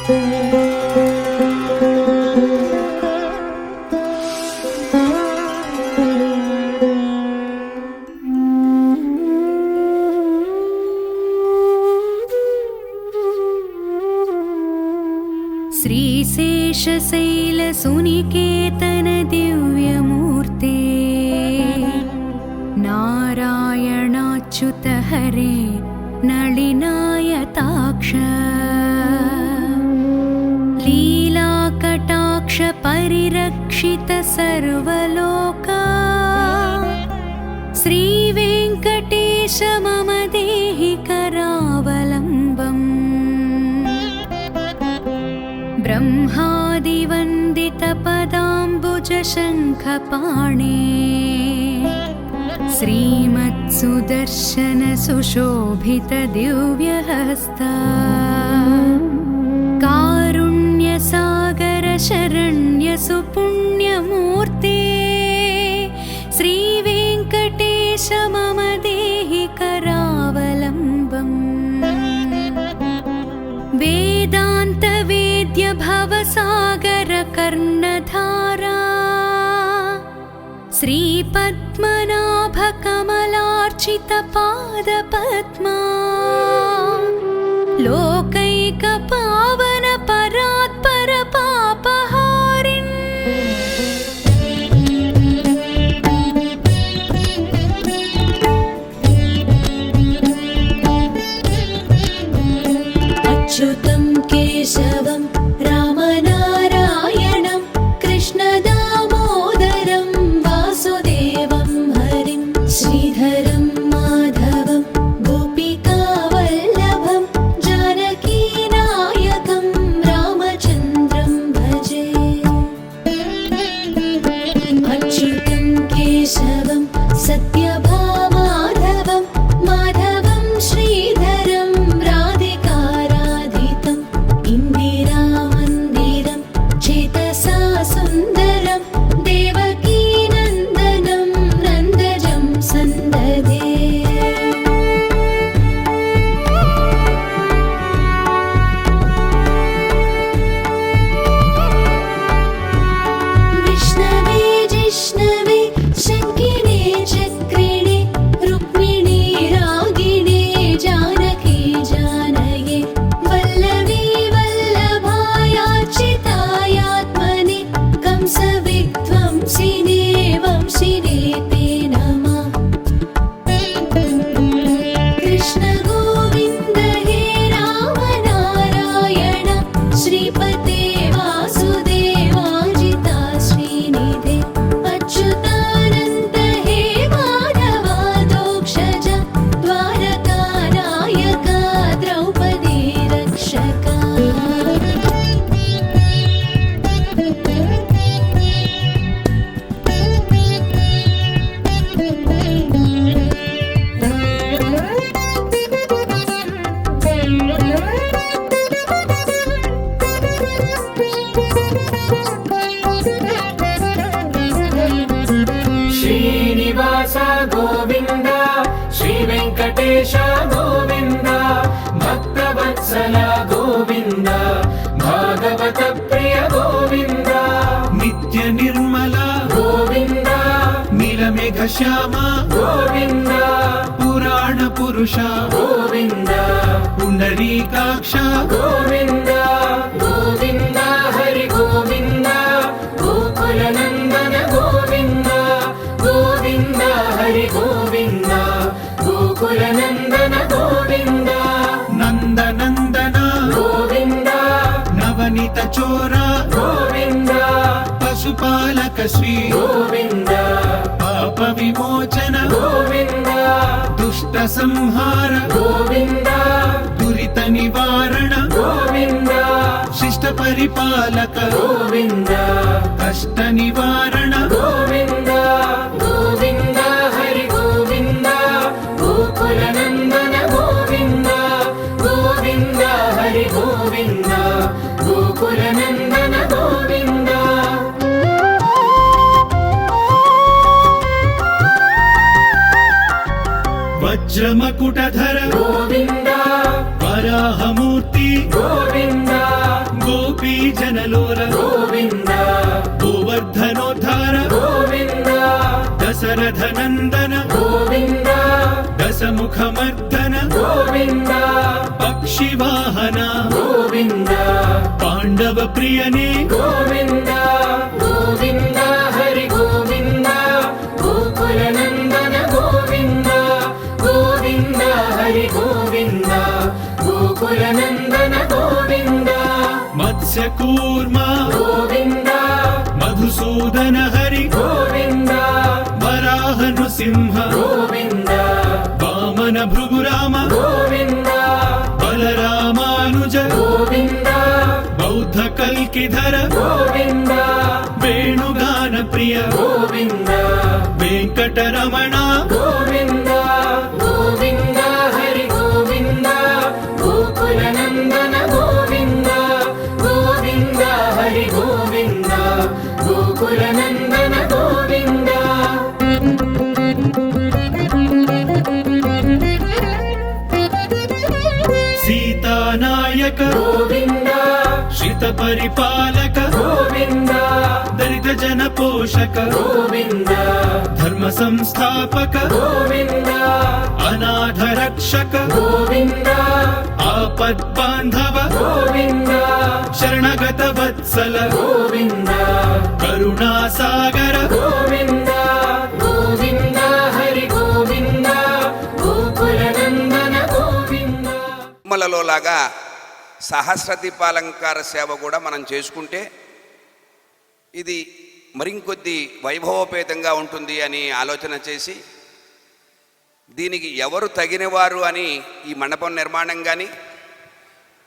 श्रीशेषशैलसुनिकेतन दिव्यमूर्ते नारायणाच्युत हरे नलिनायताक्ष लीलाकटाक्ष परिरक्षित सर्वलोका श्रीवेङ्कटेश मम देहि करावलम्बम् ब्रह्मादिवन्दितपदाम्बुजशङ्खपाणे श्रीमत्सुदर्शनसुशोभितदिव्यहस्ता कारुण्यसागर शरण्यसुपुण्यमूर्ते श्रीवेङ्कटेश मम देहि करावलम्बम् वेदान्तवेद्य भवसागर कर्णधारा श्रीपद्मनाभ कमलार्चित पादपद्मा लोकैकपावन परात्पर पापहारिन् अच्युतं केशवं रामनारायणं कृष्णदामोदरं वासुदेवं हरिं श्रीधरं माधवं गोपिकावल्लभं जानकीनायकं रामचन्द्रं भजे। अच्युतं केशवं सत्यभामाधवं माधवं श्रीधरं राधिकाराधितं इन्दिरामन्दिरं चेतसा सुन्दरं देवकीनन्दनं नन्दजं सन्ददे। विष्णवे जिष्णवे शङ्किने चक्रिणे रुक्मिणी रागिणे जानकी जानये वल्लवी वल्लभायाच्युतायात्मने कंसविध्वंसिने वंशिने ते नमः। कृष्ण गोविन्द हे राम नारायण श्रीपते वासुदेवाजिता श्रीनिधे अच्युतानन्द हे माधवादोक्षज द्वारकानायका द्रौपदी रक्षका। श्रीनिवास गोविन्द श्रीवेङ्कटेश गोविन्द भक्तवत्सल गोविन्द भागवत प्रिय गोविन्द नित्य निर्मल गोविन्द नीलमेघ श्याम गोविन्द पुराण पुरुष गोविन्द पुण्डरीकाक्ष गोविन्द गोविन्द हरि गोविन्द गोकुलनन्दन गोविन्द गोविन्द हरि गोविन्द गोकुलनन्दन गोविन्द नन्दनन्दन गोविन्द नवनीत चोर गोविन्द पशुपालक श्री गोविन्द पाप विमोचन गोविन्द दुष्ट संहार गोविन्द दुरित निवारण गोविन्द शिष्ट परिपालक गोविन्द कष्ट निवारण गोविन्द गोविन्द हरि गोविन्द गोकुलनन्दन गोविन्द गोविन्द हरि गोविन्द गोकुलनन्दन गोविन्द। वज्रमकुटधर गोविन्द वराहमूर्ति गोविन्द దశరథనందన గోవింద దశముఖమర్దన గోవింద పక్షివాహన గోవింద పాండవ ప్రియనే గోవింద గోవింద హరి గోవింద గోకుల నందన గోవింద గోవింద హరి గోవింద గోకుల నందన గోవింద మత్స్యకూర్మ గోవింద మధుసూదన హరి గోవింద వరాహ నృసింహ గోవింద వామన భృగురామ గోవింద బలరామానుజ గోవింద బౌద్ధ కల్కిధర గోవింద వేణుగాన ప్రియ గోవింద వెంకటరమణ గోవింద గోవింద హరి గోవింద గోకుల నందన గోవింద గోవింద హరి గోవింద గోకుల నందన గోవింద సీతానాయక గోవింద శ్రిత పరిపాలక గోవింద దళిత జన పోషక గోవింద ధర్మ సంస్థాపక గోవింద అనాథ రక్షక గోవింద ఆపద్బాంధవ గోవింద శరణగత వత్సల గోవింద కరుణాసాగర గోవింద గోవింద హరి గోవింద గోకుల నందన గోవింద తిరుమలలో లాగా సహస్ర దీపాలంకార సేవ కూడా మనం చేసుకుంటే ఇది మరింకొద్ది వైభవోపేతంగా ఉంటుంది అని ఆలోచన చేసి దీనికి ఎవరు తగినవారు అని ఈ మండపం నిర్మాణం కానీ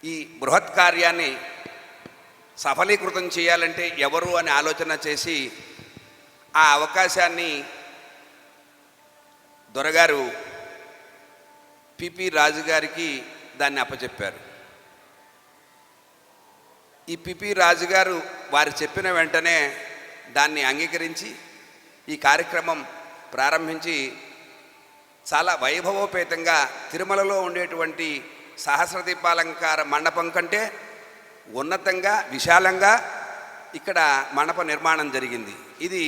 ఈ బృహత్ కార్యాన్ని సఫలీకృతం చేయాలంటే ఎవరు అని ఆలోచన చేసి ఆ అవకాశాన్ని దొరగారు పిపి రాజు గారికి దాన్ని అప్పచెప్పారు. ఈ పిపి రాజు గారు వారు చెప్పిన వెంటనే దాన్ని అంగీకరించి ఈ కార్యక్రమం ప్రారంభించి చాలా వైభవోపేతంగా తిరుమలలో ఉండేటువంటి సహస్ర దీపాలంకార మండపం కంటే ఉన్నతంగా విశాలంగా ఇక్కడ మండప నిర్మాణం జరిగింది. ఇది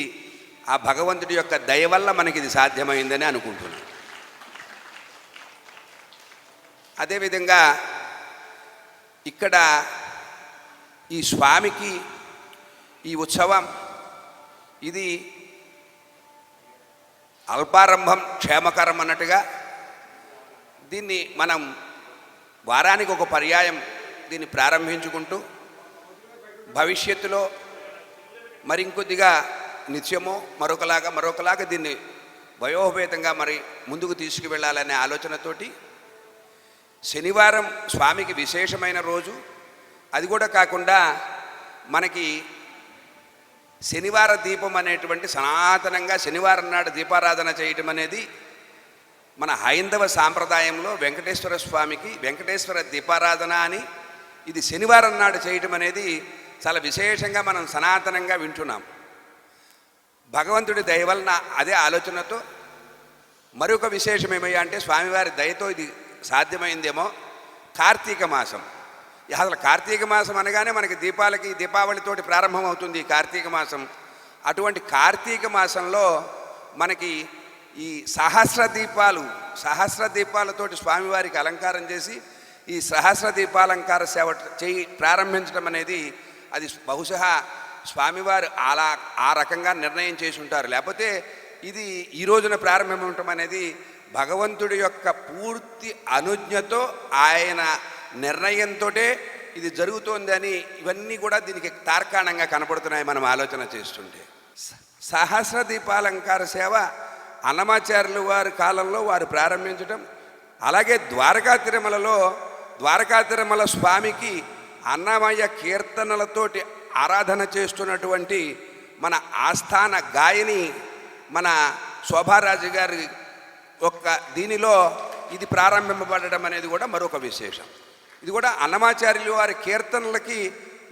ఆ భగవంతుడి యొక్క దయ వల్ల మనకి ఇది సాధ్యమైందని అనుకుంటున్నాను. అదేవిధంగా ఇక్కడ ఈ స్వామికి ఈ ఉత్సవం ఇది అల్పారంభం క్షేమకరం అన్నట్టుగా దీన్ని మనం వారానికి ఒక పర్యాయం దీన్ని ప్రారంభించుకుంటూ భవిష్యత్తులో మరింకొద్దిగా నిత్యమో మరొకలాగా దీన్ని వయోపేతంగా మరి ముందుకు తీసుకువెళ్ళాలనే ఆలోచనతోటి శనివారం స్వామికి విశేషమైన రోజు. అది కూడా కాకుండా మనకి శనివార దీపం అనేటువంటి సనాతనంగా శనివారం నాడు దీపారాధన చేయటం అనేది మన హైందవ సాంప్రదాయంలో వెంకటేశ్వర స్వామికి వెంకటేశ్వర దీపారాధన అని ఇది శనివారం నాడు చేయటం అనేది చాలా విశేషంగా మనం సనాతనంగా వింటున్నాం. భగవంతుడి దయ వలన అదే ఆలోచనతో మరొక విశేషం ఏమయ్యా అంటే స్వామివారి దయతో ఇది సాధ్యమైందేమో. కార్తీక మాసం, అసలు కార్తీక మాసం అనగానే మనకి దీపావళితోటి ప్రారంభం అవుతుంది ఈ కార్తీక మాసం. అటువంటి కార్తీక మాసంలో మనకి ఈ సహస్ర దీపాలతోటి స్వామివారికి అలంకారం చేసి ఈ సహస్ర దీపాలంకార సేవ ప్రారంభించడం అనేది అది బహుశా స్వామివారు ఆ రకంగా నిర్ణయం చేసి ఉంటారు. లేకపోతే ఇది ఈ రోజున ప్రారంభమవటం అనేది భగవంతుడి యొక్క పూర్తి అనుజ్ఞతో ఆయన నిర్ణయంతో ఇది జరుగుతోంది అని ఇవన్నీ కూడా దీనికి తార్కాణంగా కనపడుతున్నాయి మనం ఆలోచన చేస్తుంటే. సహస్ర దీపాలంకార సేవ అన్నమాచార్యులు వారి కాలంలో వారు ప్రారంభించడం, అలాగే ద్వారకా తిరుమల స్వామికి అన్నమయ్య కీర్తనలతోటి ఆరాధన చేస్తున్నటువంటి మన ఆస్థాన గాయని మన శోభారాజు గారి ఒక్క దీనిలో ఇది ప్రారంభింపబడడం అనేది కూడా మరొక విశేషం. ఇది కూడా అన్నమాచార్యులు వారి కీర్తనలకి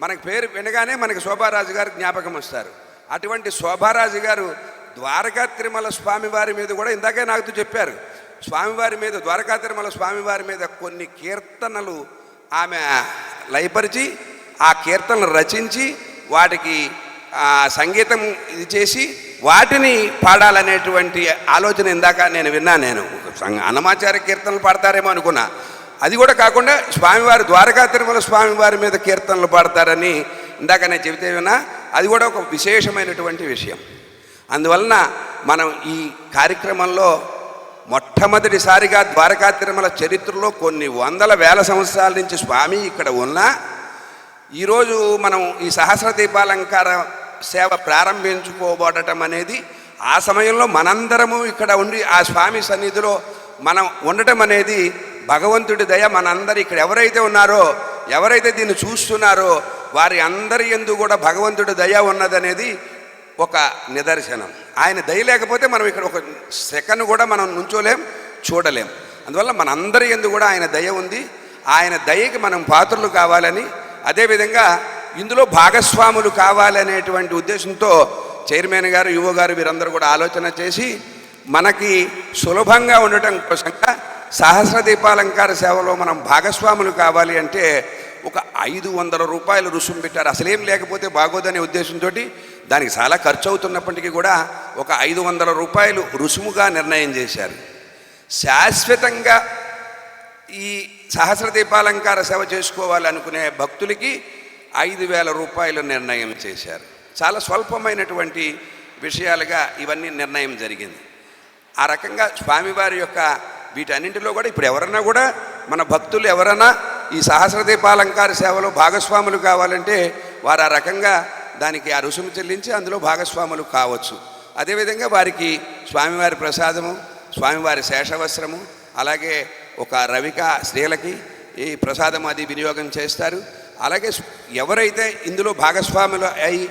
మనకి పేరు వినగానే మనకి శోభారాజు గారు జ్ఞాపకం వస్తారు. అటువంటి శోభారాజు గారు ద్వారకా తిరుమల స్వామివారి మీద కూడా ఇందాకే నాకు చెప్పారు, స్వామివారి మీద ద్వారకా తిరుమల స్వామివారి మీద కొన్ని కీర్తనలు ఆమె లయపరిచి ఆ కీర్తనలు రచించి వాటికి సంగీతం ఇది చేసి వాటిని పాడాలనేటువంటి ఆలోచన ఇందాక నేను విన్నాను. నేను అన్నమాచార్య కీర్తనలు పాడతారేమో అనుకున్నా. అది కూడా కాకుండా స్వామివారి ద్వారకా తిరుమల స్వామివారి మీద కీర్తనలు పాడతారని ఇందాక నేను చెబితే విన్నా. అది కూడా ఒక విశేషమైనటువంటి విషయం. అందువలన మనం ఈ కార్యక్రమంలో మొట్టమొదటిసారిగా ద్వారకా తిరుమల చరిత్రలో కొన్ని వందల వేల సంవత్సరాల నుంచి స్వామి ఇక్కడ ఉన్నా, ఈరోజు మనం ఈ సహస్ర దీపాలంకార సేవ ప్రారంభించుకోబడటం అనేది ఆ సమయంలో మనందరము ఇక్కడ ఉండి ఆ స్వామి సన్నిధిలో మనం ఉండటం అనేది భగవంతుడి దయ. మనందరూ ఇక్కడ ఎవరైతే ఉన్నారో, ఎవరైతే దీన్ని చూస్తున్నారో వారి అందరి యందు కూడా భగవంతుడి దయ ఉన్నదనేది ఒక నిదర్శనం. ఆయన దయ లేకపోతే మనం ఇక్కడ ఒక సెకండ్ కూడా మనం నుంచోలేం, చూడలేం. అందువల్ల మనందరి యందు కూడా ఆయన దయ ఉంది. ఆయన దయకి మనం పాత్రలు కావాలని, అదేవిధంగా ఇందులో భాగస్వాములు కావాలనేటువంటి ఉద్దేశంతో చైర్మన్ గారు, యువ గారు వీరందరూ కూడా ఆలోచన చేసి మనకి సులభంగా ఉండటం కోసంగా సహస్ర దీపాలంకార సేవలో మనం భాగస్వాములు కావాలి అంటే ఒక 500 రూపాయలు రుసుము పెట్టారు. అసలేం లేకపోతే బాగోదనే ఉద్దేశంతో దానికి చాలా ఖర్చు అవుతున్నప్పటికీ కూడా ఒక 500 రూపాయలు రుసుముగా నిర్ణయం చేశారు. శాశ్వతంగా ఈ సహస్ర దీపాలంకార సేవ చేసుకోవాలనుకునే భక్తులకి 5,000 రూపాయలు నిర్ణయం చేశారు. చాలా స్వల్పమైనటువంటి విషయాలుగా ఇవన్నీ నిర్ణయం జరిగింది. ఆ రకంగా స్వామివారి యొక్క వీటన్నింటిలో కూడా ఇప్పుడు ఎవరన్నా కూడా మన భక్తులు ఎవరన్నా ఈ సహస్ర దీపాలంకార సేవలో భాగస్వాములు కావాలంటే వారు ఆ రకంగా దానికి ఆ రుసుము చెల్లించి అందులో భాగస్వాములు కావచ్చు. అదేవిధంగా వారికి స్వామివారి ప్రసాదము, స్వామివారి శేషవస్త్రము, అలాగే ఒక రవిక స్త్రీలకి ఈ ప్రసాదం అది వినియోగం చేస్తారు. అలాగే ఎవరైతే ఇందులో భాగస్వాములు అయి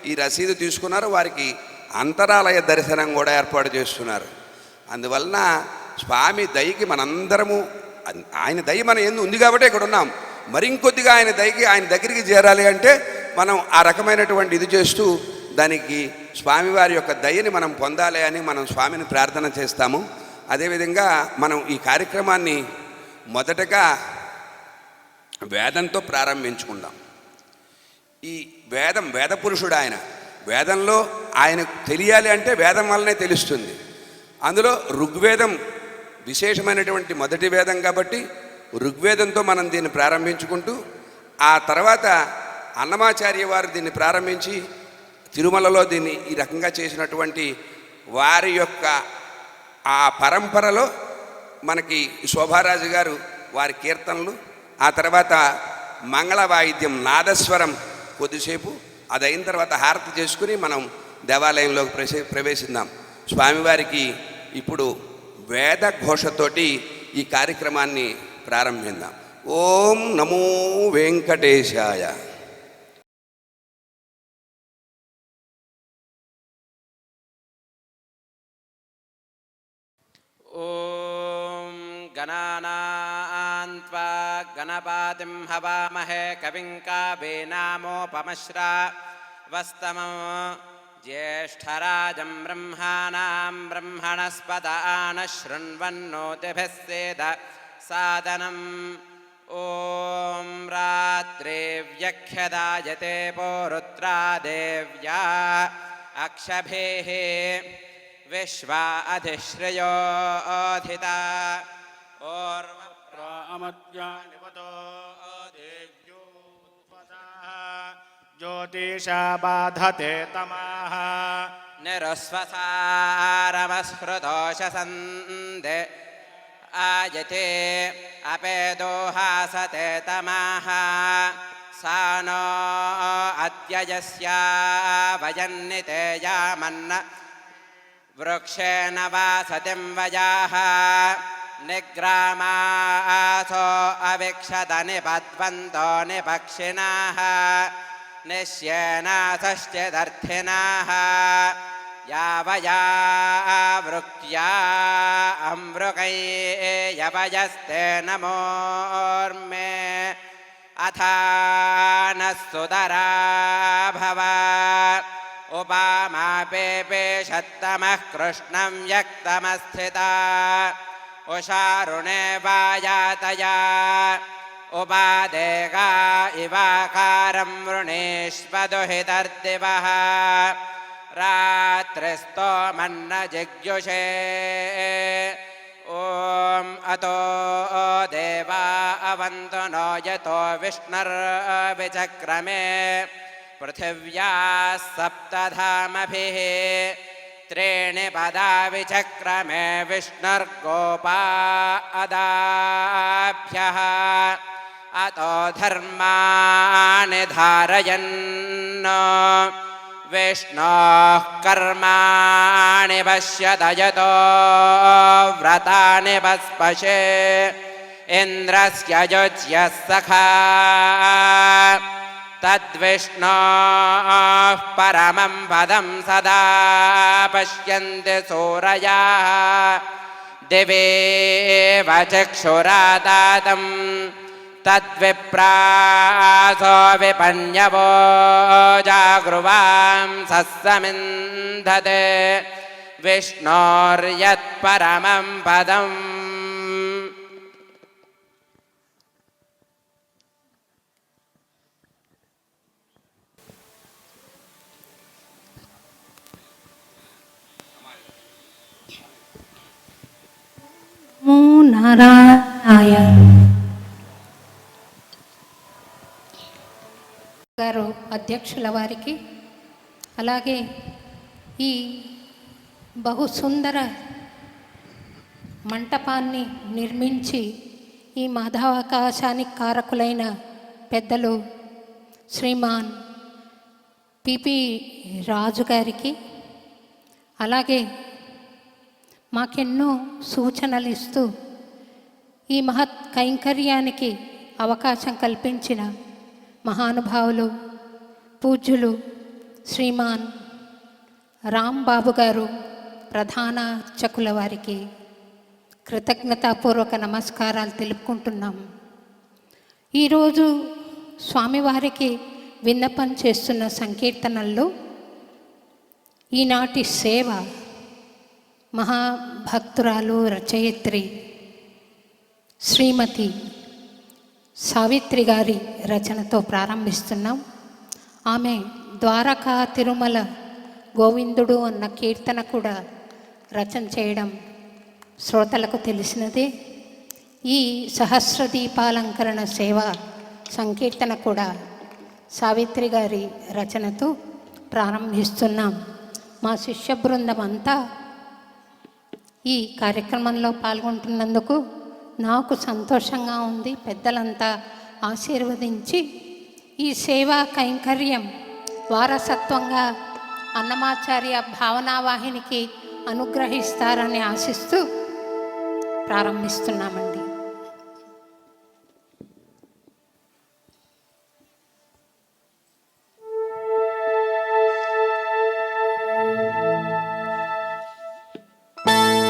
ఈ రసీదు తీసుకున్నారో వారికి అంతరాలయ దర్శనం కూడా ఏర్పాటు చేస్తున్నారు. అందువలన స్వామి దయకి మనందరము, ఆయన దయ మన ఎందు ఉంది కాబట్టి ఇక్కడ ఉన్నాం. మరింకొద్దిగా ఆయన దయకి ఆయన దగ్గరికి చేరాలి అంటే మనం ఆ రకమైనటువంటి ఇది చేస్తూ దానికి స్వామివారి యొక్క దయని మనం పొందాలి అని మనం స్వామిని ప్రార్థన చేస్తాము. అదేవిధంగా మనం ఈ కార్యక్రమాన్ని మొదటగా వేదంతో ప్రారంభించుకుందాం. ఈ వేద పురుషుడు ఆయన. వేదంలో ఆయనకు తెలియాలి అంటే వేదం వల్లనే తెలుస్తుంది. అందులో ఋగ్వేదం విశేషమైనటువంటి మొదటి వేదం కాబట్టి ఋగ్వేదంతో మనం దీన్ని ప్రారంభించుకుంటూ ఆ తర్వాత అన్నమాచార్య వారు దీన్ని ప్రారంభించి తిరుమలలో దీన్ని ఈ రకంగా చేసినటువంటి వారి యొక్క ఆ పరంపరలో మనకి శోభారాజు గారు వారి కీర్తనలు, ఆ తర్వాత మంగళ వాయిద్యం నాదస్వరం కొద్దిసేపు, అది అయిన తర్వాత హారతి చేసుకుని మనం దేవాలయంలోకి ప్రవేశిద్దాం. స్వామివారికి ఇప్పుడు వేద ఘోషతోటి ఈ కార్యక్రమాన్ని ప్రారంభిద్దాం. ఓం నమో వెంకటేశాయ. ఓం గణానాన్త్వా గణపతిం హవామహే కవిం కవీనామోపమశ్రవస్తమం జ్యేష్ఠరాజం బ్రహ్మాణాం బ్రహ్మణస్పద ఆనశృణ్వన్నోతిభిः సేద సాదనం. ఓం రాత్రే వ్యఖ్యదాయతే పౌరుత్రా దేవ్యా అక్షభేః విశ్వా అధిశ్రయోధిత ఓర్వప్రామత్యానిపతో దేవ్యోత్పదాః జ్యోతిషా బాధతే తమాః నిరుస్వసారమస్హృతోషసందే ఆయతే అపేదోహాసతే తమాః సానో అద్యయస్యా వయన్నితేయామన్న వృక్షేణ వాసతిం వయాః నిగ్రామాసో అవిక్షత నిపద్వంతో నిపక్షిణాః నిశ్యేనాసశ్చిదర్థినాః యావయా వృక్యా అమృకైయవయస్తే నమోర్మే అథానః సుదరా భవ ఉపామాపేషత్తమః కృష్ణం వ్యక్తమస్థితా ఉషారుణే వాయాతయా ఉపాదేగా ఇవాకారం వృణీష్వదుహితర్దివః रात्रिस्तोमन्न जिग्युषे ॐ अतो देवा अवन्तु नो यतो विष्णुर्विचक्रमे पृथिव्याः सप्तधामभिः त्रीणि पदा विचक्रमे विष्णुर्गोपा अदाभ्यः अतो धर्माणि धारयन् विष्णोः कर्माणि पश्यत यतो व्रतानि पस्पशे इन्द्रस्य युज्यः सखा तद्विष्णोः परमं पदं सदा पश्यन्ति सूरयाः दिवेव चक्षुरादातं तद्विप्रासो विपन्यवो जागृवां सस्समिन्धते विष्णोर्यत्परमं पदम् నారాయణ గారు అధ్యక్షుల వారికి, అలాగే ఈ బహు సుందర మంటపాన్ని నిర్మించి ఈ మాధవాకాశానికి కారకులైన పెద్దలు శ్రీమాన్ పిపి రాజు గారికి, అలాగే మాకెన్నో సూచనలు ఇస్తూ ఈ మహత్ కైంకర్యానికి అవకాశం కల్పించిన మహానుభావులు పూజ్యులు శ్రీమాన్ రాంబాబు గారు ప్రధాన అర్చకుల వారికి కృతజ్ఞతాపూర్వక నమస్కారాలు తెలుపుకుంటున్నాం. ఈరోజు స్వామివారికి విన్నపం చేస్తున్న సంకీర్తనల్లో ఈనాటి సేవ మహాభక్తురాలు రచయిత్రి శ్రీమతి సావిత్రి గారి రచనతో ప్రారంభిస్తున్నాం. ఆమె ద్వారకా తిరుమల గోవిందుడు అన్న కీర్తన కూడా రచన చేయడం శ్రోతలకు తెలిసినదే. ఈ సహస్రదీపాలంకరణ సేవ సంకీర్తన కూడా సావిత్రి గారి రచనతో ప్రారంభిస్తున్నాం. మా శిష్య బృందం అంతా ఈ కార్యక్రమంలో పాల్గొంటున్నందుకు నాకు సంతోషంగా ఉంది. పెద్దలంతా ఆశీర్వదించి ఈ సేవా కైంకర్యం వారసత్వంగా అన్నమాచార్య భావనావాహినికి అనుగ్రహిస్తారని ఆశిస్తూ ప్రారంభిస్తున్నామండి. ॐ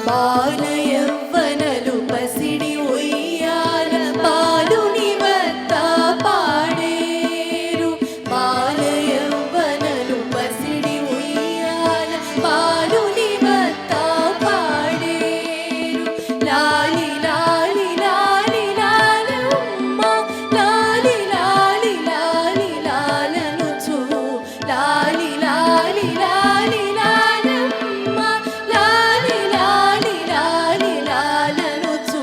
బాలయవ్వనలు పసిడి ఉయ్యాల బాలుని వద్ద పాడేరు బాలయవ్వనలు పసిడి ఉయ్యాల బాలుని వద్ద పాడేరు లాలి లాలి లాలి లాలమ్మ లాలి లాలి లాలి లాలనుచు లాలి లాలి లాలి లాలమ్మ లాలి లాలి లాలి లాలనుచు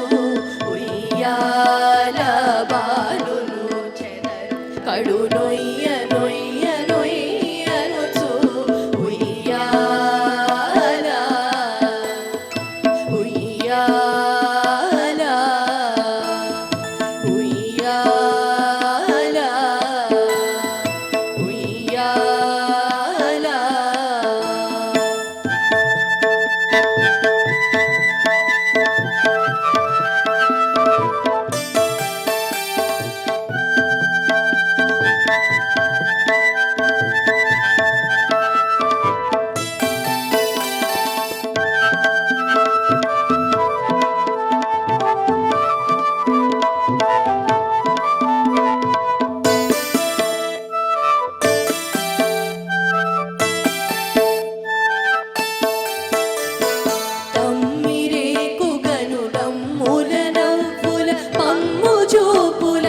ఉయ్యాల బాలును చెదరు కడు నొయ్య నొయ్య నొయ్యనుచు ఉయ్యాల ఉయ్యాల ఉయ్యాల ఉయ్యాల తమ్మిరేకు గనులమ్ముల నవ్వుల పమ్ము చూపుల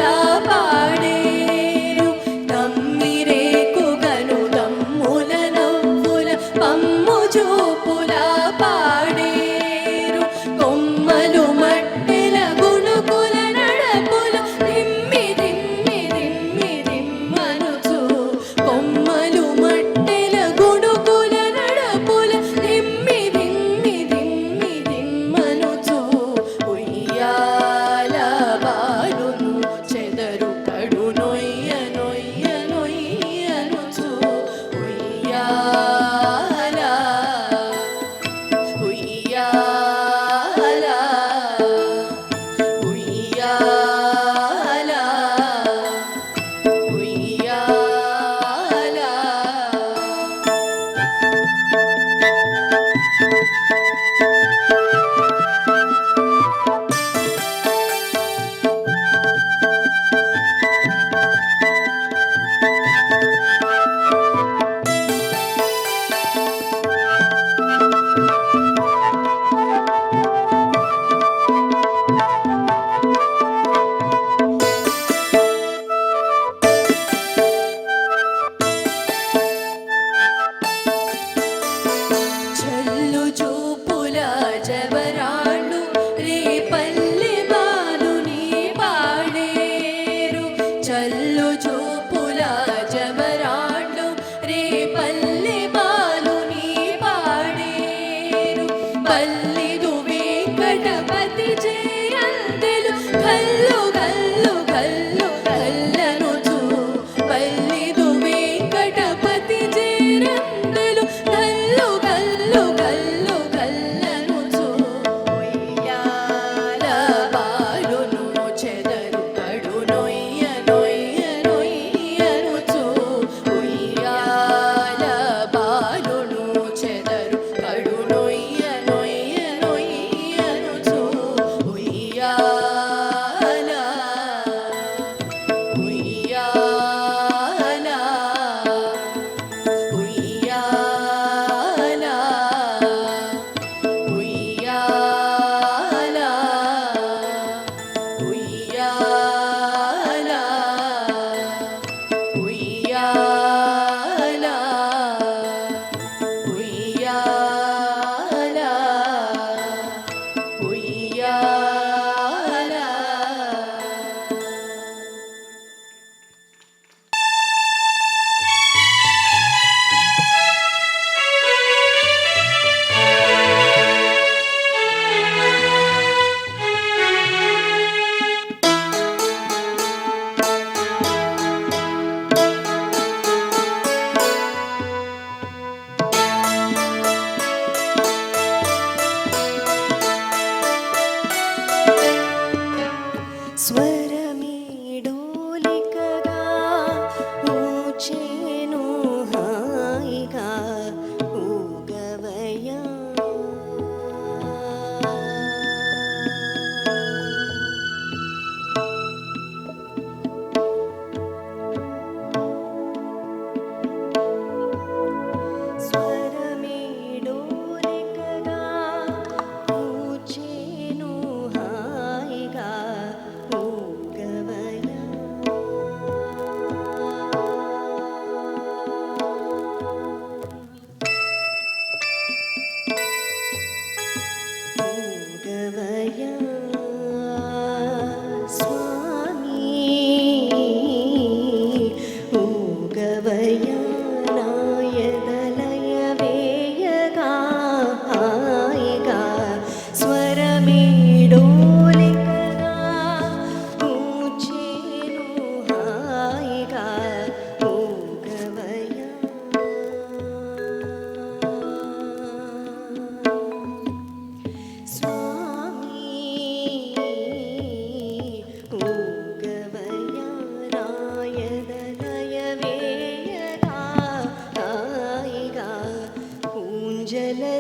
పాడేరు తమ్మిరేకు గనులమ్ముల నవ్వుల పమ్ము చూపుల పాడేరు కొమ్మలు మట్టెల గుణుకుల నడపుల దిమ్మి దిమ్మి దిమ్మి దిమ్మనుచు కొమ్మలు మట్టెల గుణుకుల నడపుల దిమ్మి దిమ్మి దిమ్మి దిమ్మనుచు ఉయ్యాల బాలును చెదరు కడు నొయ్య నొయ్య నొయ్యనుచు ఉయ్యాల ఉయ్యాల ఉయ్యాల ఉయ్యాల చల్లు చూపు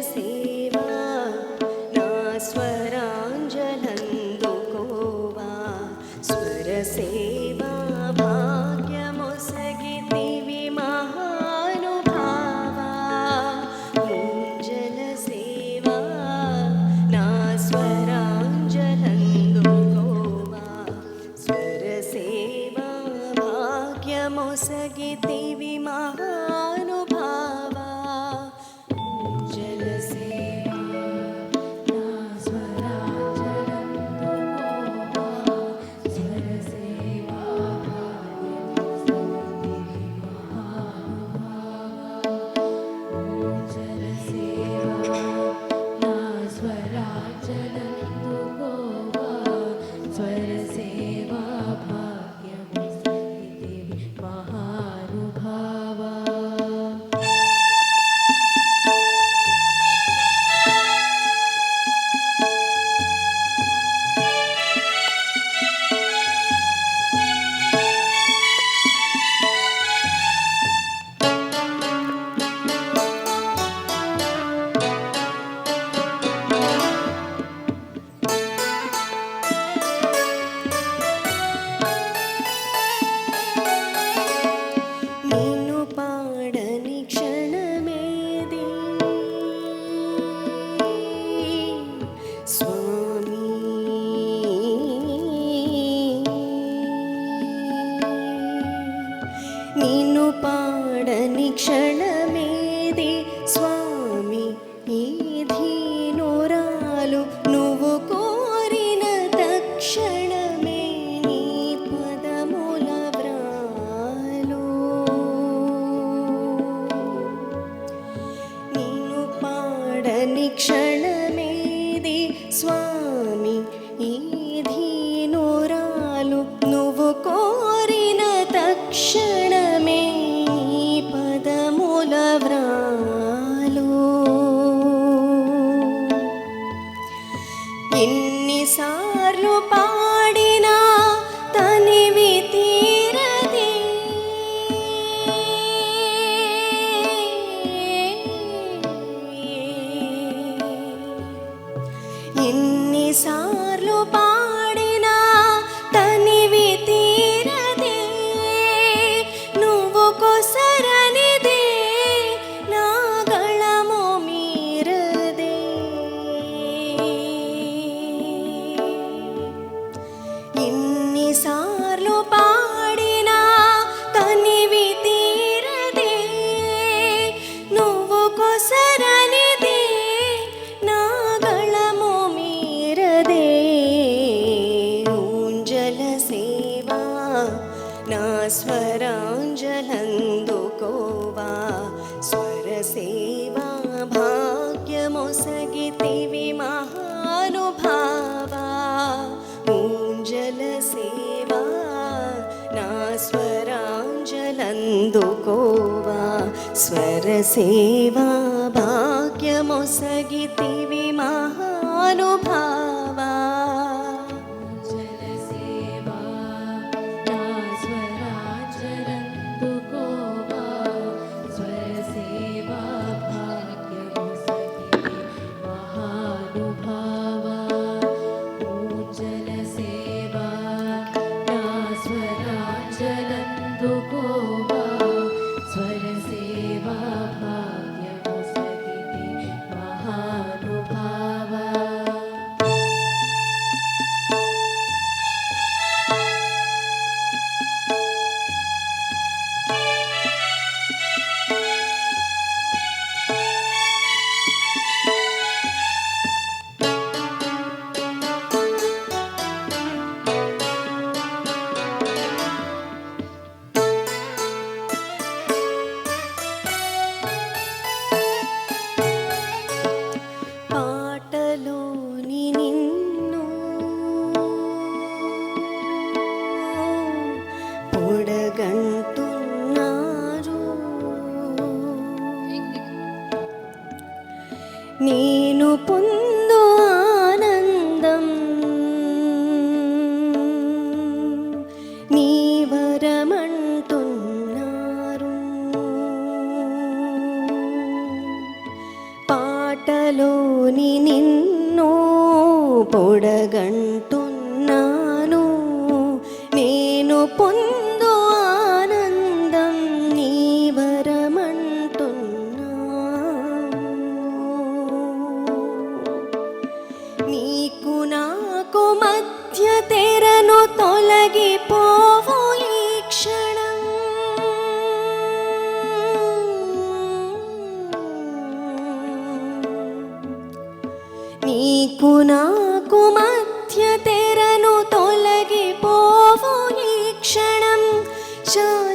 సేవా నా స్వరాంజలందుకోవా స్వర సేవా భాగ్యమొసగితివి మహానుభావా ఊంజల సేవా నా స్వరాంజలందుకోవా స్వర సేవా భాగ్యమొసగితివి మహానుభావా ఊంజల సేవా నా స్వరాంజలందుకోవా స్వర సేవా భాగ్యమొసగితివి మహానుభావా ఊంజల సేవా నా స్వరాంజలందుకోవా స్వర సేవా భాగ్యమొసగితివి మహానుభావా. నిన్ను పాడని క్షణమేది స్వామి నిన్ను పాడని క్షణమేది స్వామి ఈ ధీనురాలు నువ్వు కోరిన తక్షణమే నీ పదముల వ్రాలు నిన్ను పాడని క్షణమేది స్వామి ఈ ధీనురాలు నువ్వు కోరిన తక్షణమే నీ పదముల వ్రాలు ఎన్నిసార్లు పాడినా తనివి తీరదే ఎన్నిసార్లు పాడినా తనివి తీరదే నువ్వు కొసరనిదే నా గళము మీరదే ఎన్నిసార్లు పాడినా తనివి తీరదే నువ్వు కొసరనిదే నా గళము మీరదే ఊంజల సేవా నా స్వరాంజలందుకోవా స్వర సేవా భాగ్యమొసగితివి మహానుభావా ఊంజల సేవా నా స్వరాంజలందుకోవా స్వర సేవా భాగ్యమొసగితివి మహానుభావా ఊంజల సేవా నా స్వరాంజలందుకోవా స్వర సేవా భాగ్యమొసగితివి మహానుభావా ఊంజల సేవా నా స్వరాంజలందుకోవా స్వర సేవా భాగ్యమొసగితివి మహానుభావా. పాటలోని నిన్ను పొడగంటున్నారు నేను పొందు ఆనందం నీ వరమంటున్నారు పాట కలలోని నిన్ను పొడగంటున్నాను. నేను పొందు ఆనందం నీ వరమంటున్నాను. నీకు నాకు మధ్య తెరను తొలగిపోవు ఈ క్షణం. నీకు నాకు మధ్య తెరను తొలగిపోవు ఈ క్షణం. శాశ్వతానంద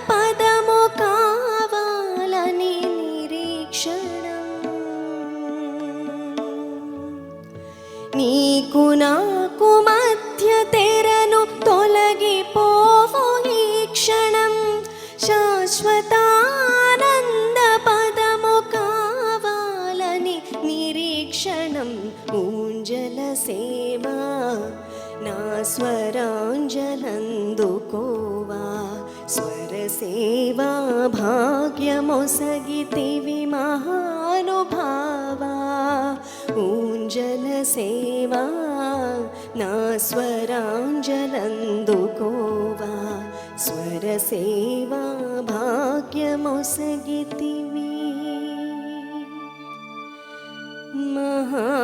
పదము కావాలని నిరీక్షణం. నీకు నాకు మధ్య తెరను తొలగిపోవు ఈ క్షణం. శాశ్వతానంద పదము కావాలని నిరీక్షణం. ఊంజల సేవ నా స్వరాంజలందుకోవా. స్వర సేవా భాగ్యమొసగితివి మహానుభావా. ఊంజల సేవా నా స్వరాంజలందుకోవా. స్వర సేవా భాగ్యమొసగితివి మహానుభావా.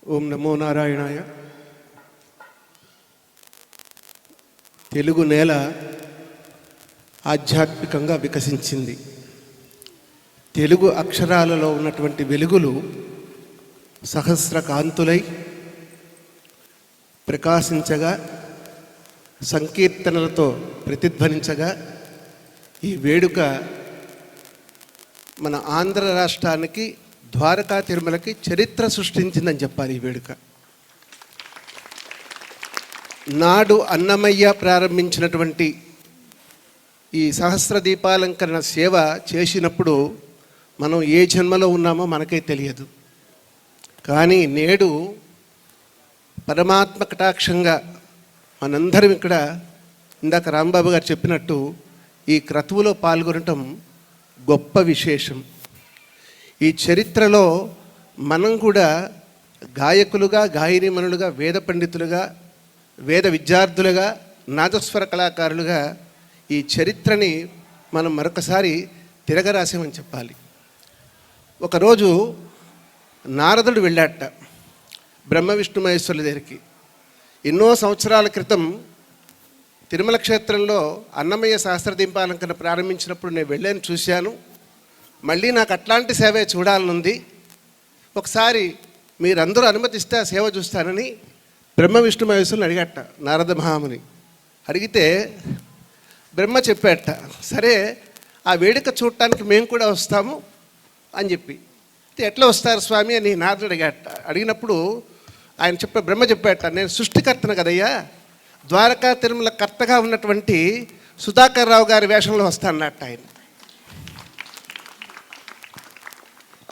ఓం నమో నారాయణాయ. తెలుగు నేల ఆధ్యాత్మికంగా వికసించింది. తెలుగు అక్షరాలలో ఉన్నటువంటి వెలుగులు సహస్ర కాంతులై ప్రకాశించగా, సంకీర్తనలతో ప్రతిధ్వనించగా ఈ వేడుక మన ఆంధ్ర రాష్ట్రానికి ద్వారకా తిరుమలకి చరిత్ర సృష్టించిందని చెప్పాలి ఈ వేడుక. నాడు అన్నమయ్య ప్రారంభించినటువంటి ఈ సహస్ర దీపాలంకరణ సేవ చేసినప్పుడు మనం ఏ జన్మలో ఉన్నామో మనకే తెలియదు. కానీ నేడు పరమాత్మ కటాక్షంగా మనందరం ఇక్కడ ఇందాక రాంబాబు గారు చెప్పినట్టు ఈ క్రతువులో పాల్గొనటం గొప్ప విశేషం. ఈ చరిత్రలో మనం కూడా గాయకులుగా, గాయనీమణులుగా, వేద పండితులుగా, వేద విద్యార్థులుగా, నాదస్వర కళాకారులుగా ఈ చరిత్రని మనం మరొకసారి తిరగరాసామని చెప్పాలి. ఒకరోజు నారదుడు వెళ్ళాట బ్రహ్మ విష్ణు మహేశ్వరుల దగ్గరికి. ఎన్నో సంవత్సరాల క్రితం తిరుమల క్షేత్రంలో అన్నమయ్య సహస్రదీపాలంకరణ ప్రారంభించినప్పుడు నేను వెళ్ళాను, చూశాను. మళ్ళీ నాకు అట్లాంటి సేవే చూడాలనుంది. ఒకసారి మీరందరూ అనుమతిస్తే ఆ సేవ చూస్తానని బ్రహ్మ విష్ణు మహేశ్వరుని అడిగట నారద మహాముని. అడిగితే బ్రహ్మ చెప్పాట, సరే ఆ వేడుక చూడటానికి మేము కూడా వస్తాము అని చెప్పి. ఎట్లా వస్తారు స్వామి అని నారదుడు అడిగినప్పుడు ఆయన బ్రహ్మ చెప్పాట, నేను సృష్టికర్తను కదయ్యా, ద్వారకా తిరుమల కర్తగా ఉన్నటువంటి సుధాకర్ రావు గారి వేషంలో వస్తానన్నట్ట. ఆయన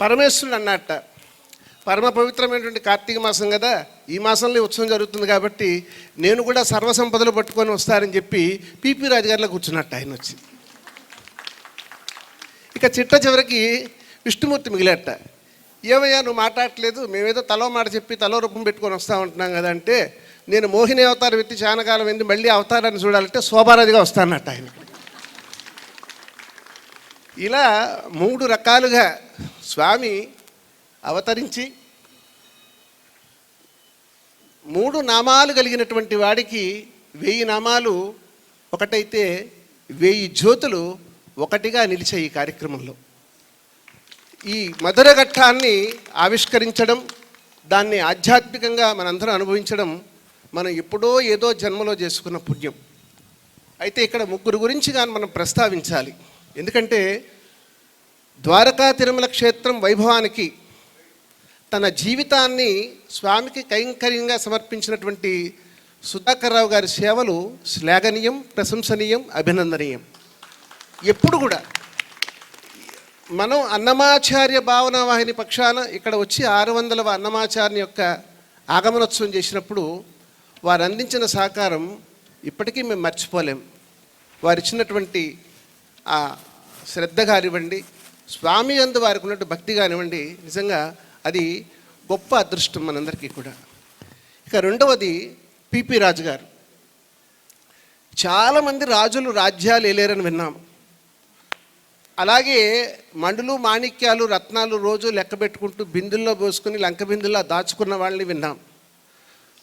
పరమేశ్వరుడు అన్నట్ట, పరమ పవిత్రమైనటువంటి కార్తీక మాసం కదా, ఈ మాసంలో ఉత్సవం జరుగుతుంది కాబట్టి నేను కూడా సర్వసంపదలు పట్టుకొని వస్తారని చెప్పి పిపి రాజు గారిలో కూర్చున్నట్ట ఆయన వచ్చి. ఇక చిట్ట చివరికి విష్ణుమూర్తి మిగిలేట. ఏమయ్యా నువ్వు మాట్లాడట్లేదు, మేమేదో తలో మాట చెప్పి తలో రూపం పెట్టుకొని వస్తూ ఉంటున్నాం కదా అంటే, నేను మోహిని అవతారం ఎత్తి చాలా కాలం ఏంది, మళ్ళీ అవతారాన్ని చూడాలంటే శోభారాజుగా వస్తానన్నట్టు ఆయన. ఇలా 3 రకాలుగా స్వామి అవతరించి 3 నామాలు కలిగినటువంటి వాడికి 1000 నామాలు ఒకటైతే 1000 జ్యోతులు ఒకటిగా నిలిచాయి ఈ కార్యక్రమంలో. ఈ మధుర ఘట్టాన్ని ఆవిష్కరించడం, దాన్ని ఆధ్యాత్మికంగా మనందరం అనుభవించడం మనం ఎప్పుడో ఏదో జన్మలో చేసుకున్న పుణ్యం. అయితే ఇక్కడ 3 గురించి కానీ మనం ప్రస్తావించాలి. ఎందుకంటే ద్వారకా తిరుమల క్షేత్రం వైభవానికి తన జీవితాన్ని స్వామికి కైంకర్యంగా సమర్పించినటువంటి సుధాకర్ రావు గారి సేవలు శ్లాఘనీయం, ప్రశంసనీయం, అభినందనీయం. ఎప్పుడు కూడా మనం అన్నమాచార్య భావన వాహిని పక్షాన ఇక్కడ వచ్చి 600వ అన్నమాచార్య యొక్క ఆగమనోత్సవం చేసినప్పుడు వారు అందించిన సహకారం ఇప్పటికీ మేము మర్చిపోలేం. వారు ఇచ్చినటువంటి ఆ శ్రద్ధ కానివ్వండి, స్వామి యందు వారికి ఉన్నట్టు భక్తి కానివ్వండి, నిజంగా అది గొప్ప అదృష్టం మనందరికీ కూడా. ఇక రెండవది పిపి రాజు గారు. చాలామంది రాజులు రాజ్యాలు ఏలేరని విన్నాం. అలాగే మండులు, మాణిక్యాలు, రత్నాలు రోజు లెక్క పెట్టుకుంటూ బిందుల్లో పోసుకుని లంక బిందుల్లో దాచుకున్న వాళ్ళని విన్నాం.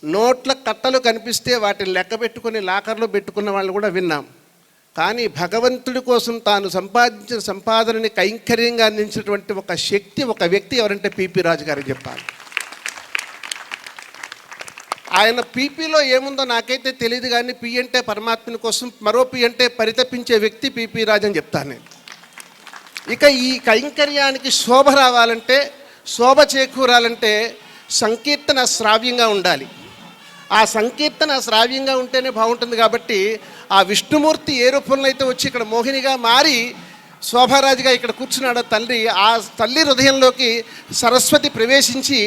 నోట్ల కట్టలు కనిపిస్తే వాటిని లెక్క పెట్టుకుని లాకర్లో పెట్టుకున్న వాళ్ళని కూడా విన్నాం. కానీ భగవంతుడి కోసం తాను సంపాదించిన సంపాదనని కైంకర్యంగా అందించినటువంటి ఒక శక్తి, ఒక వ్యక్తి ఎవరంటే పిపి రాజు గారికి చెప్పాలి. ఆయన పీపీలో ఏముందో నాకైతే తెలియదు, కానీ పి అంటే పరమాత్మని కోసం, మరో పి అంటే పరితపించే వ్యక్తి పిపి రాజు అని చెప్తాను నేను. ఇక ఈ కైంకర్యానికి శోభ రావాలంటే, శోభ చేకూరాలంటే సంకీర్తన శ్రావ్యంగా ఉండాలి. ఆ సంకీర్తన శ్రావ్యంగా ఉంటేనే బాగుంటుంది. కాబట్టి ఆ విష్ణుమూర్తి ఏ రూపంలో అయితే వచ్చి ఇక్కడ మోహినిగా మారి శోభారాజుగా ఇక్కడ కూర్చున్నాడో తండ్రి, ఆ తల్లి హృదయంలోకి సరస్వతి ప్రవేశించి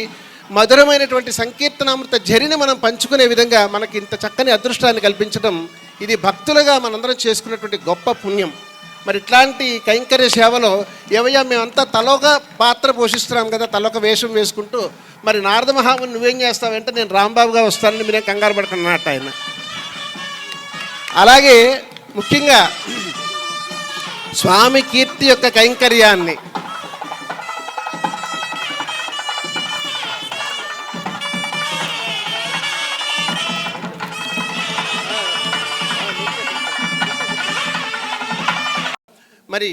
మధురమైనటువంటి సంకీర్తనామృత జరిని మనం పంచుకునే విధంగా మనకి ఇంత చక్కని అదృష్టాన్ని కల్పించడం, ఇది భక్తులుగా మనందరం చేసుకున్నటువంటి గొప్ప పుణ్యం. మరి ఇట్లాంటి కైంకర్య సేవలో ఏవయ్యా మేమంతా తలోక పాత్ర పోషిస్తున్నాం కదా, తలోక వేషం వేసుకుంటూ, మరి నారద మహాముని నువ్వేం చేస్తావంటే నేను రాంబాబుగా వస్తానని మీరే కంగారు పడుకున్నట్టు ఆయన. అలాగే ముఖ్యంగా స్వామి కీర్తి యొక్క కైంకర్యాన్ని మరి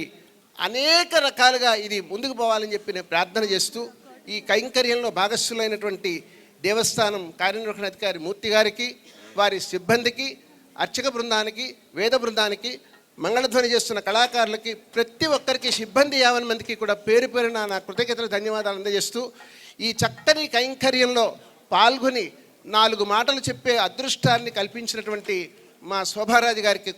అనేక రకాలుగా ఇది ముందుకు పోవాలని చెప్పి నేను ప్రార్థన చేస్తూ, ఈ కైంకర్యంలో భాగస్థులైనటువంటి దేవస్థానం కార్యనిర్వహణాధికారి మూర్తి గారికి, వారి సిబ్బందికి, అర్చక బృందానికి, వేద బృందానికి మంగళధ్వని చేస్తున్న కళాకారులకి ప్రతి ఒక్కరికి సిబ్బంది 50 మందికి కూడా పేరు పేరున నా కృతజ్ఞతలు ధన్యవాదాలు అందజేస్తూ ఈ చక్కని కైంకర్యంలో పాల్గొని 4 మాటలు చెప్పే అదృష్టాన్ని కల్పించినటువంటి మా శోభారాజు గారికి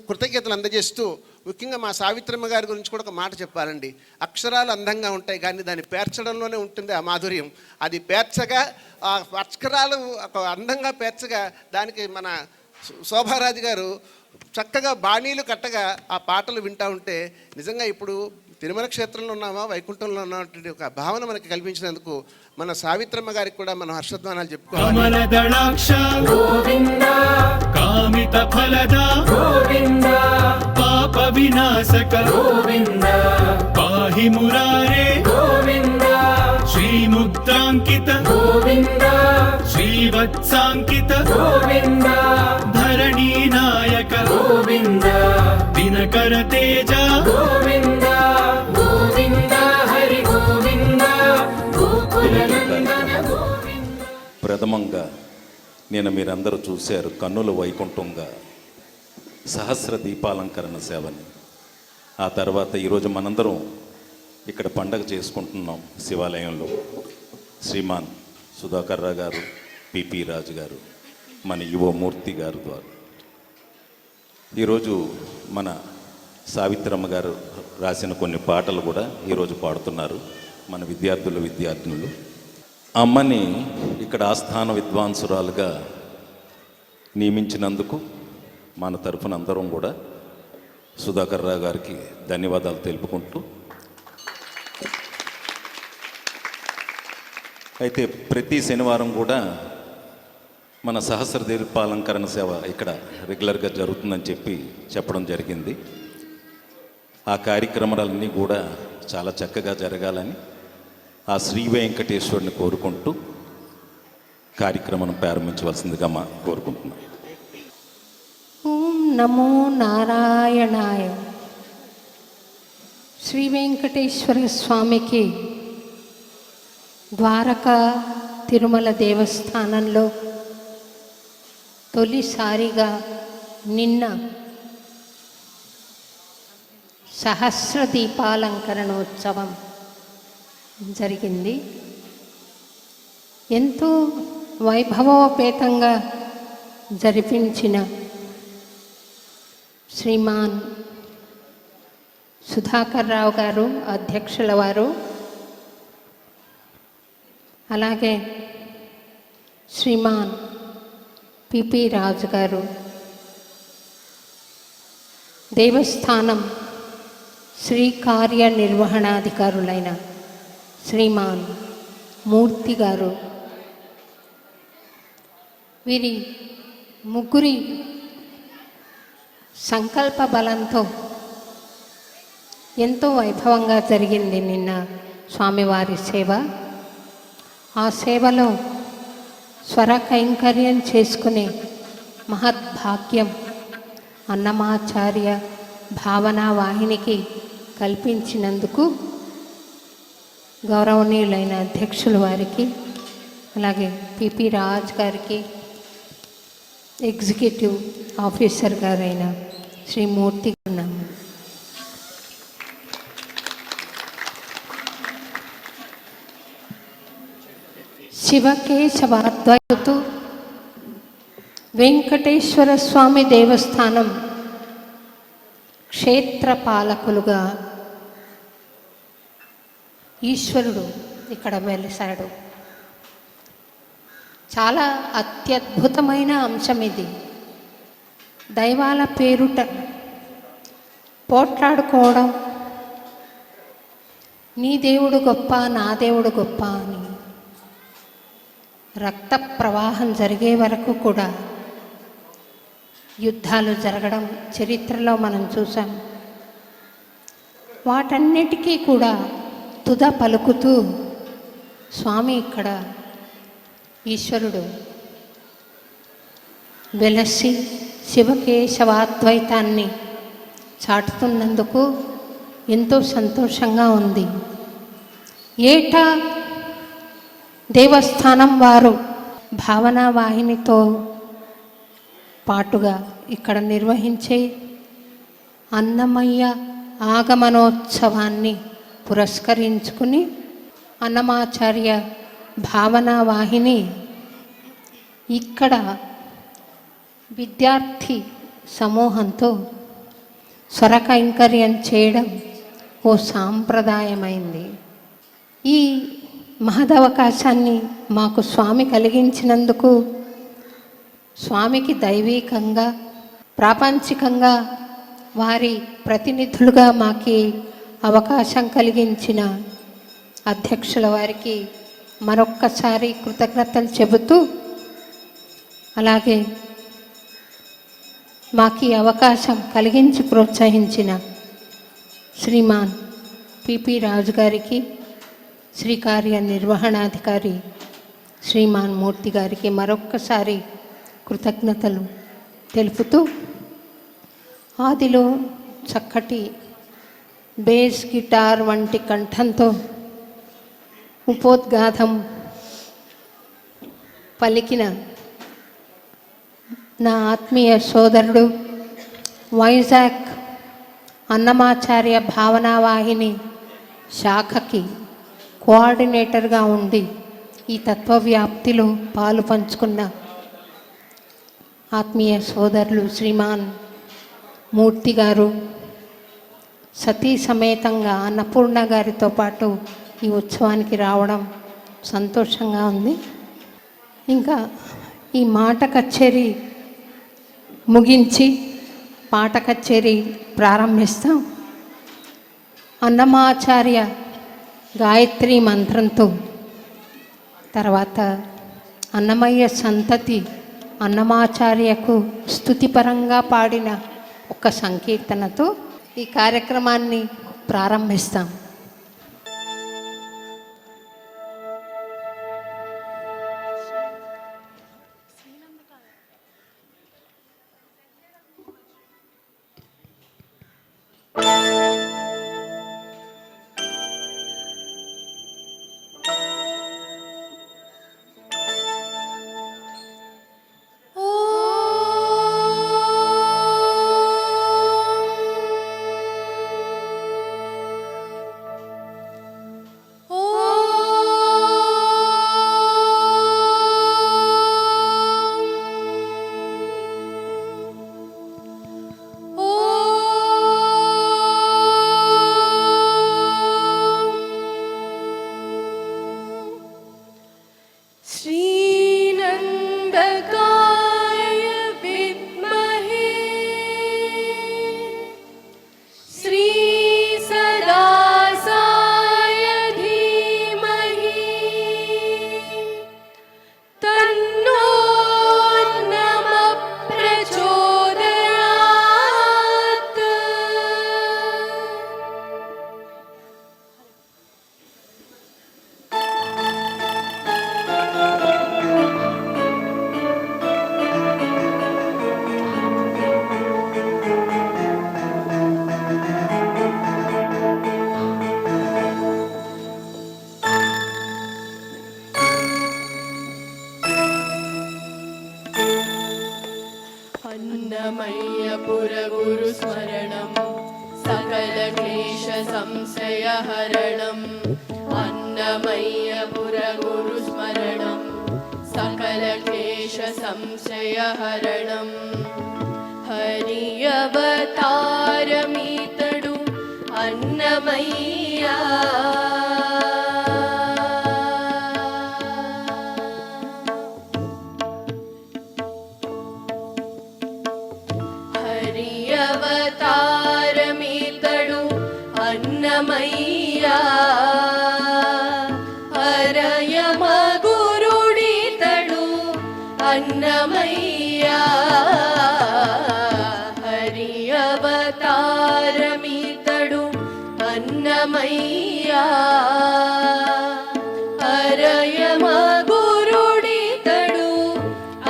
కృతజ్ఞతలు అందజేస్తూ ముఖ్యంగా మా సావిత్రమ్మ గారి గురించి కూడా ఒక మాట చెప్పాలండి. అక్షరాలు అందంగా ఉంటాయి కానీ దాన్ని పేర్చడంలోనే ఉంటుంది ఆ మాధుర్యం. అది పేర్చగా ఆ అక్షరాలు అందంగా పేర్చగా దానికి మన శోభారాజు గారు చక్కగా బాణీలు కట్టగా ఆ పాటలు వింటూ ఉంటే నిజంగా ఇప్పుడు తిరుమల క్షేత్రంలో ఉన్నామా వైకుంఠంలో ఉన్నటువంటి ఒక భావన మనకి కల్పించినందుకు మన సావిత్రమ్మ గారికి కూడా మనం హర్షధ్వానాలు చెప్పుకోవాలి. కమలదళాక్ష గోవింద కామిత ఫలద గోవింద పాప వినాశక గోవింద పాహి మురారే గోవింద శ్రీముద్రాంకిత గోవింద శ్రీవత్సాంకిత గోవింద ధరణీ నాయక గోవింద దినకర తేజ గోవింద గోవింద హరి గోవింద గోకులనందన గోవింద. ప్రథమంగా నేను మీరందరూ చూశారు కన్నుల వైకుంఠంగా సహస్ర దీపాలంకరణ సేవని. ఆ తర్వాత ఈరోజు మనందరం ఇక్కడ పండగ చేసుకుంటున్నాం శివాలయంలో. శ్రీమాన్ సుధాకర్ రావు గారు, పిపి రాజు గారు, మన యువమూర్తి గారు ద్వారా ఈరోజు మన సావిత్రమ్మ గారు రాసిన కొన్ని పాటలు కూడా ఈరోజు పాడుతున్నారు మన విద్యార్థులు. అమ్మని ఇక్కడ ఆస్థాన విద్వాంసురాలుగా నియమించినందుకు మన తరఫున అందరం కూడా సుధాకర్ రావు గారికి ధన్యవాదాలు తెలుపుకుంటూ, అయితే ప్రతి శనివారం కూడా మన సహస్ర దీపాలంకరణ సేవ ఇక్కడ రెగ్యులర్గా జరుగుతుందని చెప్పడం జరిగింది. ఆ కార్యక్రమాలన్నీ కూడా చాలా చక్కగా జరగాలని ఆ శ్రీ వెంకటేశ్వరుని కోరుకుంటూ కార్యక్రమం ప్రారంభించవలసిందిగా కోరుకుంటున్నాం. ఓం నమో నారాయణాయ. శ్రీ వెంకటేశ్వర స్వామికి ద్వారకా తిరుమల దేవస్థానంలో తొలిసారిగా నిన్న సహస్ర దీపాలంకరణోత్సవం జరిగింది. ఎంతో వైభవోపేతంగా జరిపించిన శ్రీమాన్ సుధాకర్ రావు గారు అధ్యక్షుల వారు, అలాగే శ్రీమాన్ పిపి రాజు గారు, దేవస్థానం శ్రీ కార్యనిర్వహణాధికారులైన శ్రీమాన్ మూర్తి గారు, వీరి ముగ్గురి సంకల్ప బలంతో ఎంతో వైభవంగా జరిగింది నిన్న స్వామివారి సేవ. ఆ సేవలో స్వర కైంకర్యం చేసుకునే మహద్భాగ్యం అన్నమాచార్య భావనా వాహినికి కల్పించినందుకు గౌరవనీయులైన అధ్యక్షుల వారికి, అలాగే పిపి రాజ్ గారికి, ఎగ్జిక్యూటివ్ ఆఫీసర్ గారైన శ్రీ మూర్తి ఉన్నాము. శివకేశవాద్వైతు వెంకటేశ్వర స్వామి దేవస్థానం క్షేత్రపాలకులుగా ఈశ్వరుడు ఇక్కడ వెలిశాడు. చాలా అత్యద్భుతమైన అంశం ఇది. దైవాల పేరుట పోట్లాడుకోవడం, నీ దేవుడు గొప్ప నా దేవుడు గొప్ప అని రక్త ప్రవాహం జరిగే వరకు కూడా యుద్ధాలు జరగడం చరిత్రలో మనం చూసాం. వాటన్నిటికీ కూడా తుద పలుకుతూ స్వామి ఇక్కడ ఈశ్వరుడు వెలసి శివకేశవాద్వైతాన్ని చాటుతున్నందుకు ఎంతో సంతోషంగా ఉంది. ఏటా దేవస్థానం వారు భావనా వాహినితో పాటుగా ఇక్కడ నిర్వహించే అన్నమయ్య ఆగమనోత్సవాన్ని పురస్కరించుకుని అన్నమాచార్య భావనా వాహిని ఇక్కడ విద్యార్థి సమూహంతో స్వరకైంకర్యం చేయడం ఓ సాంప్రదాయమైంది. ఈ మహదవకాశాన్ని మాకు స్వామి కలిగించినందుకు స్వామికి దైవీకంగా ప్రాపంచికంగా వారి ప్రతినిధులుగా మాకు అవకాశం కలిగించిన అధ్యక్షుల వారికి మరొక్కసారి కృతజ్ఞతలు చెబుతూ, అలాగే మాకు ఈ అవకాశం కలిగించి ప్రోత్సహించిన శ్రీమాన్ పిపి రాజు గారికి, శ్రీ కార్యనిర్వహణాధికారి శ్రీమాన్ మూర్తి గారికి మరొక్కసారి కృతజ్ఞతలు తెలుపుతూ, ఆదిలో చక్కటి బేస్ గిటార్ వంటి కంఠంతో ఉపోద్ఘాతం పలికిన నా ఆత్మీయ సోదరుడు వైజాగ్ అన్నమాచార్య భావనా వాహిని శాఖకి కోఆర్డినేటర్గా ఉండి ఈ తత్వవ్యాప్తిలో పాలు పంచుకున్న ఆత్మీయ సోదరులు శ్రీమాన్ మూర్తి గారు, సతీ సమేతంగా అన్నపూర్ణ గారితో పాటు ఈ ఉత్సవానికి రావడం సంతోషంగా ఉంది. ఇంకా ఈ మాట కచేరీ ముగించి పాట కచేరీ ప్రారంభిస్తాం. అన్నమాచార్య గాయత్రి మంత్రంతో, తర్వాత అన్నమయ్య సంతతి అన్నమాచార్యకు స్తుతిపరంగా పాడిన ఒక సంకీర్తనతో ఈ కార్యక్రమాన్ని ప్రారంభిస్తాం. अन्नमय्यपुरगुरुस्मरणं सकलक्लेशसंशयहरणम् अन्नमय्यपुरगुरुस्मरणं सकलक्लेशसंशयहरणम् हरि अवतारमीतडु अन्नमय्या అవతారమీతడు అన్నమయ్యా హరయమ గురుడితడు అన్నమయ్యా హరి అవతారమీతడు అన్నమయ్యా హరయమ గురుడితడు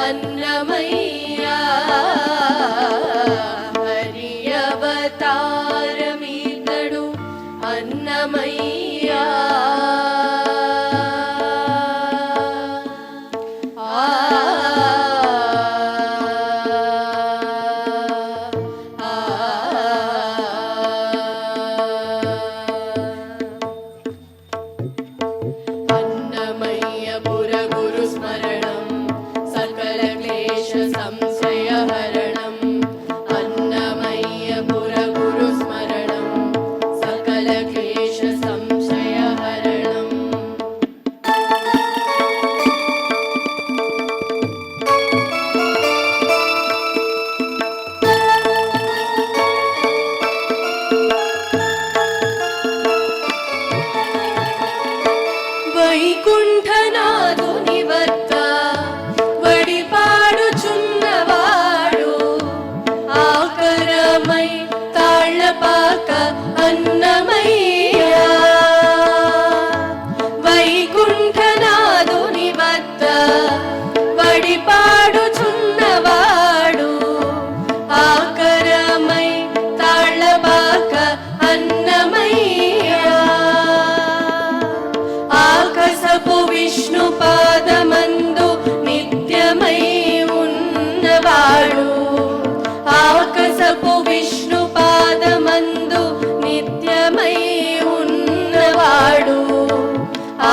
అన్నమయ్యా అవతారమీతడు అన్నమయ్యా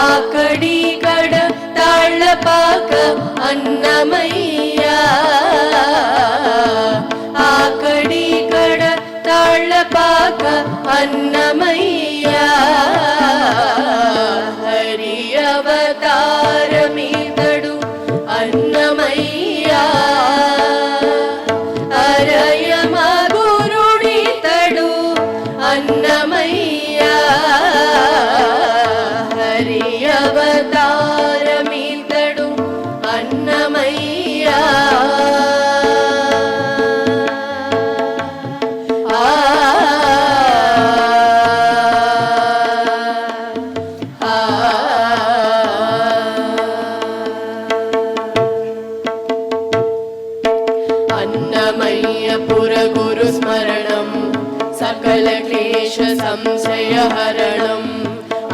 ఆకడి కడ తాళ్ళపాక అన్నమయ్య ఆకడి కడ తాళ్ళపాక అన్నమయ్య హరి అవతారమితడు అన్నమయ్య అరయమ గురుడితడు అన్నమయ్య హరి అవతారమితడు అన్నమయ్య అన్నమయ్య పురగురు స్మరణం సకల క్లేశ సంశయ హరణం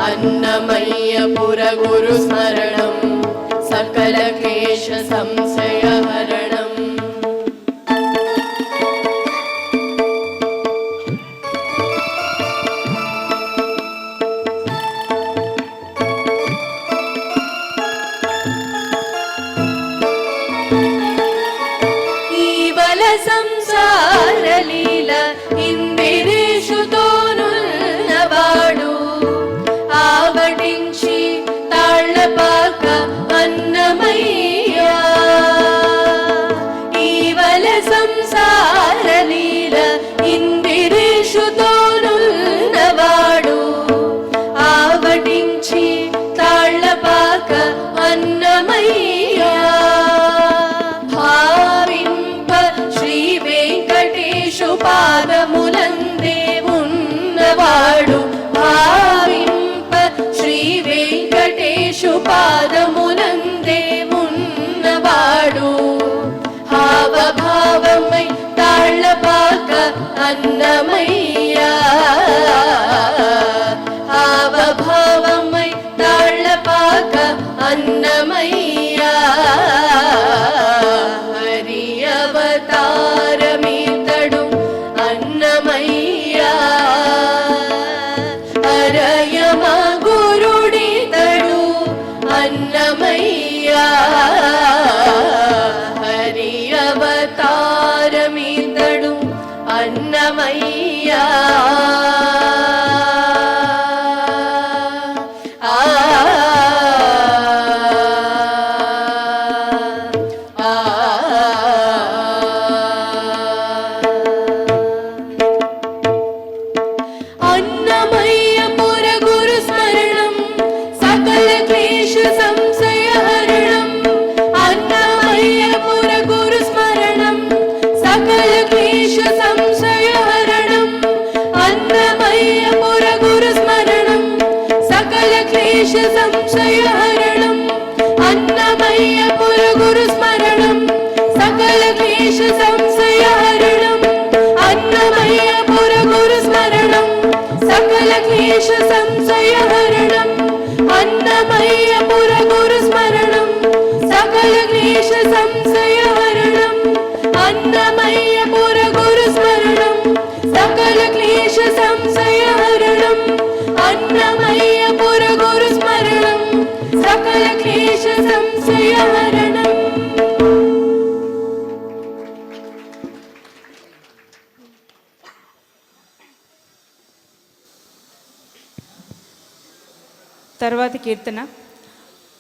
అన్నమయ్య పురగురు స్మరణం సకల క్లేశ సంశయ హరణం సంసార లీల ఇందిరేషుతోనున్నవాడు ఆవటించి తాళ్ళపాక అన్నమయ్య ఈవల సంసార లీల ఇందిరేషుతోనున్నవాడు ఆవటించి తాళ్ళపాక అన్నమయ్య పాదములందే ఉన్నవాడు భావింప శ్రీ వెంకటేశు పాదములందే ఉన్నవాడు హావభావమై తాళ్ళపాక అన్నమయ్య హావభావమై తాళ్ళపాక అన్నమయ్య హరి అవతారమితడు అన్నమయ్య అరయమ గురుడితడు అన్నమయ్య హరి అవతారమితడు అన్నమయ్య అన్నమయ్య పురగురు స్మరణం సకల క్లేశ సంశయ హరణం అన్నమయ్య పురగురు స్మరణం సకల క్లేశ సంశయ హరణం అన్నమయ్య పురగురు స్మరణం సకల క్లేశ సంశయ హరణం అన్నమయ్య పురగురు స్మరణం సకల క్లేశ సంశయ హరణం అన్నమయ్య పురగురు స్మరణం సకల క్లేశ సంశయ హరణం అన్నమయ్య పురగురు స్మరణం సకల క్లేశ సంశయ హరణం అన్నమయ్య పురగురు స్మరణం సకల క్లేశ సంశయ హరణం అన్నమయ్య పురగురు స్మరణం సకల క్లేశ సంశయ హరణం తర్వాతి కీర్తన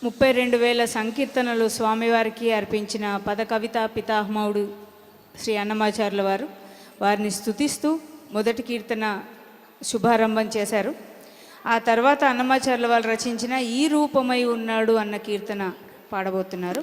32,000 సంకీర్తనలు స్వామివారికి అర్పించిన పద కవిత పితామహుడు శ్రీ అన్నమాచార్యుల వారు వారిని స్తుతిస్తూ మొదటి కీర్తన శుభారంభం చేశారు. ఆ తర్వాత అన్నమాచార్యుల వారు రచించిన ఈ రూపమై ఉన్నాడు అన్న కీర్తన పాడబోతున్నారు.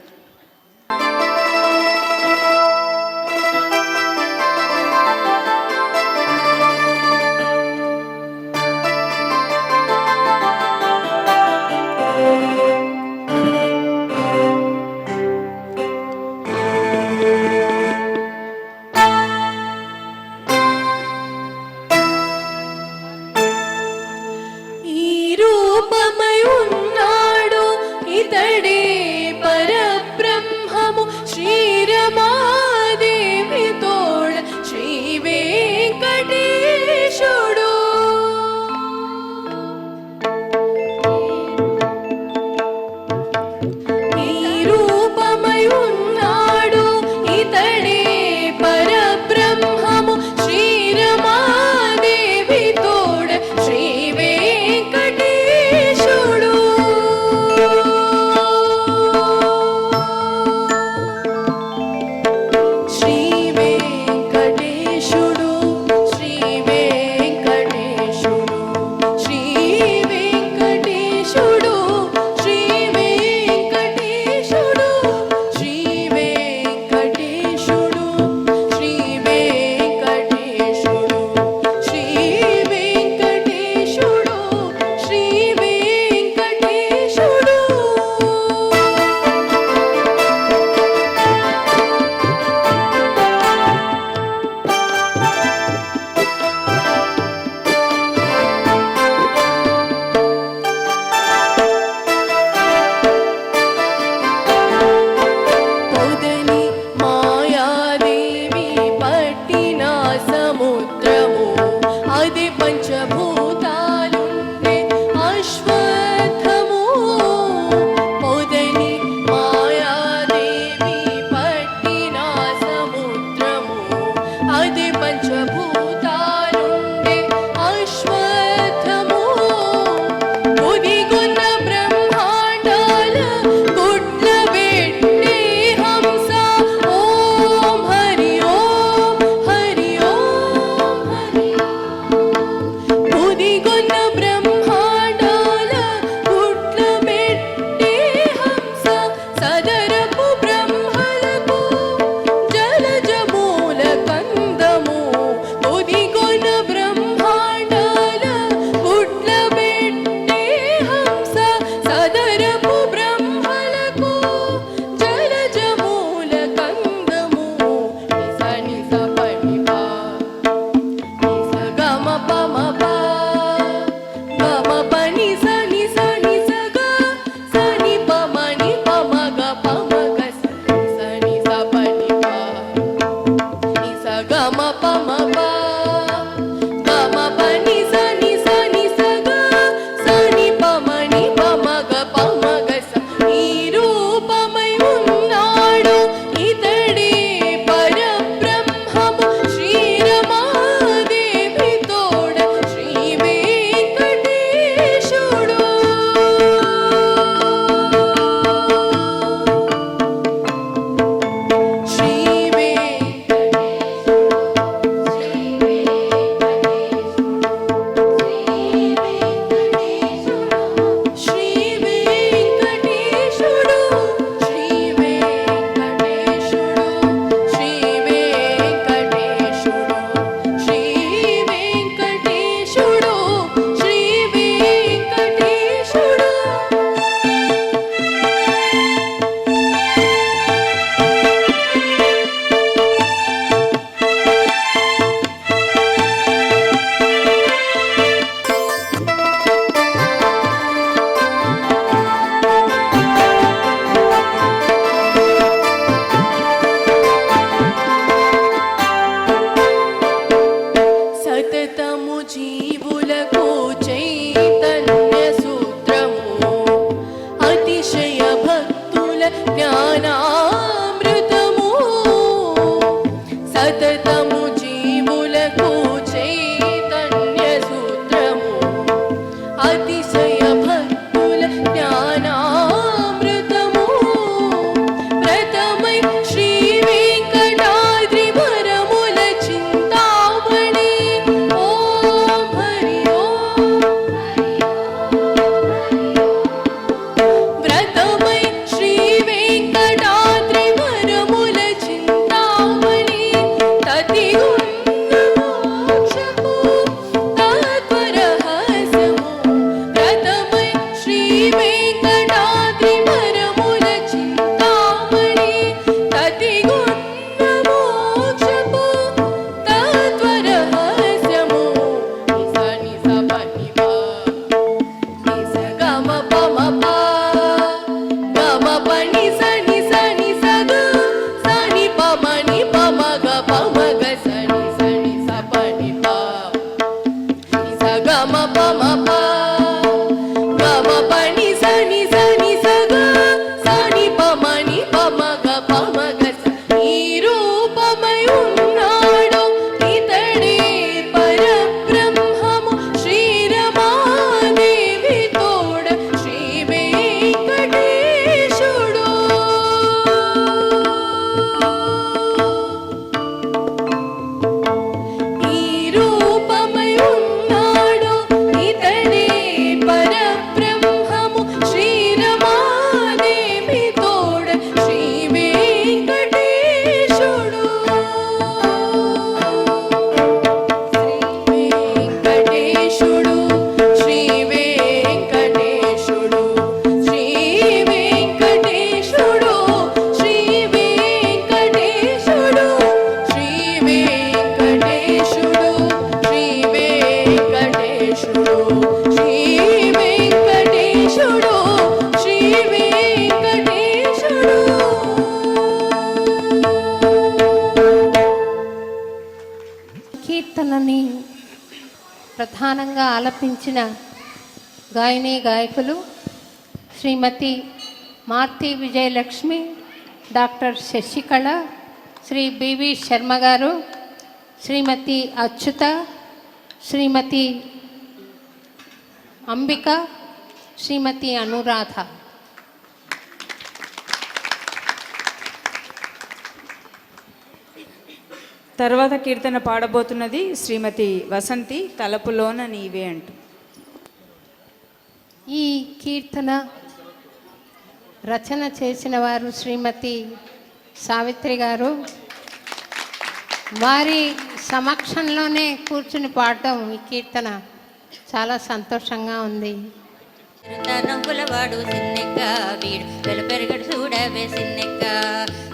కీర్తనని ప్రధానంగా ఆలపించిన గాయని గాయకులు శ్రీమతి మార్తి విజయలక్ష్మి, డాక్టర్ శశికళ, శ్రీ బివి శర్మ గారు, శ్రీమతి అచ్యుత, శ్రీమతి అంబిక, శ్రీమతి అనురాధ. తర్వాత కీర్తన పాడబోతున్నది శ్రీమతి వసంతి, తలపులోన నీవే అంటూ. ఈ కీర్తన రచన చేసిన వారు శ్రీమతి సావిత్రి గారు. వారి సమక్షంలోనే కూర్చుని పాడటం ఈ కీర్తన చాలా సంతోషంగా ఉంది. నవ్వులవాడు సిన్నెక్క వీడు వెలుపెరగడు చూడవే సిన్నెక్క,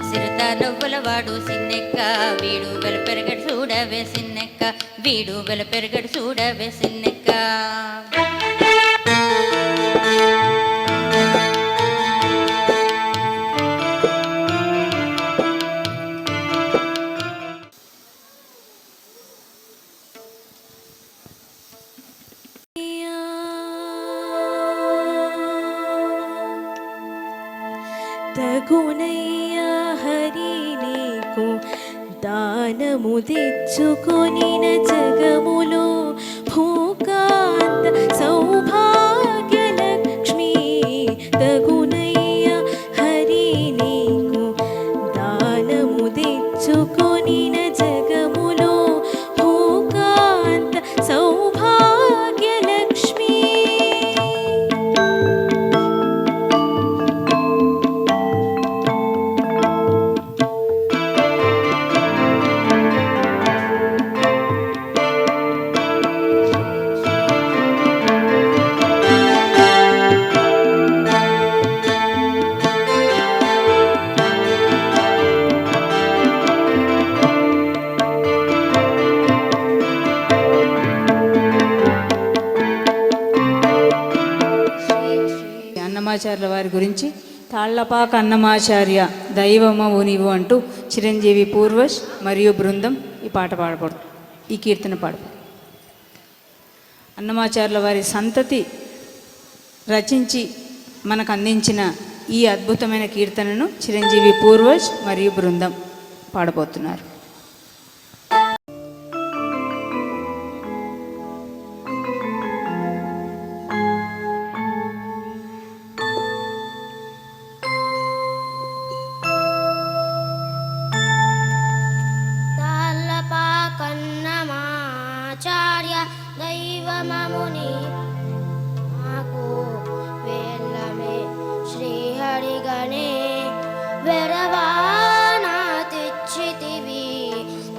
సిరుత నవ్వులవాడు సిన్నెక్క వీడు వెలుపెరగడు చూడవే సిన్నెక్క, వీడు వెలుపెరగడు చూడవే సిన్నెక్క. తగునయ్యా హరి నీకు దానము తెచ్చుకొనిన జగములో భూకాంత సౌభాగ్యలక్ష్మి. తగునయ్యా హరి నీకు దానము తెచ్చుకొనిన జగములో భూకాంత సౌభాగ్యలక్ష్మి. అన్నమాచార్యుల వారి గురించి తాళ్లపాక అన్నమాచార్య దైవమవు నీవు అంటూ చిరంజీవి పూర్వజ్ మరియు బృందం ఈ పాట పాడబడు, ఈ కీర్తన పాడబడు. అన్నమాచార్యుల వారి సంతతి రచించి మనకు అందించిన ఈ అద్భుతమైన కీర్తనను చిరంజీవి పూర్వజ్ మరియు బృందం పాడబోతున్నారు. తాళ్ళపాకన్నమాచార్య దైవమముని మాకు వేళ్ళమే శ్రీహరిగణే వెరవానా తెచ్చితివి.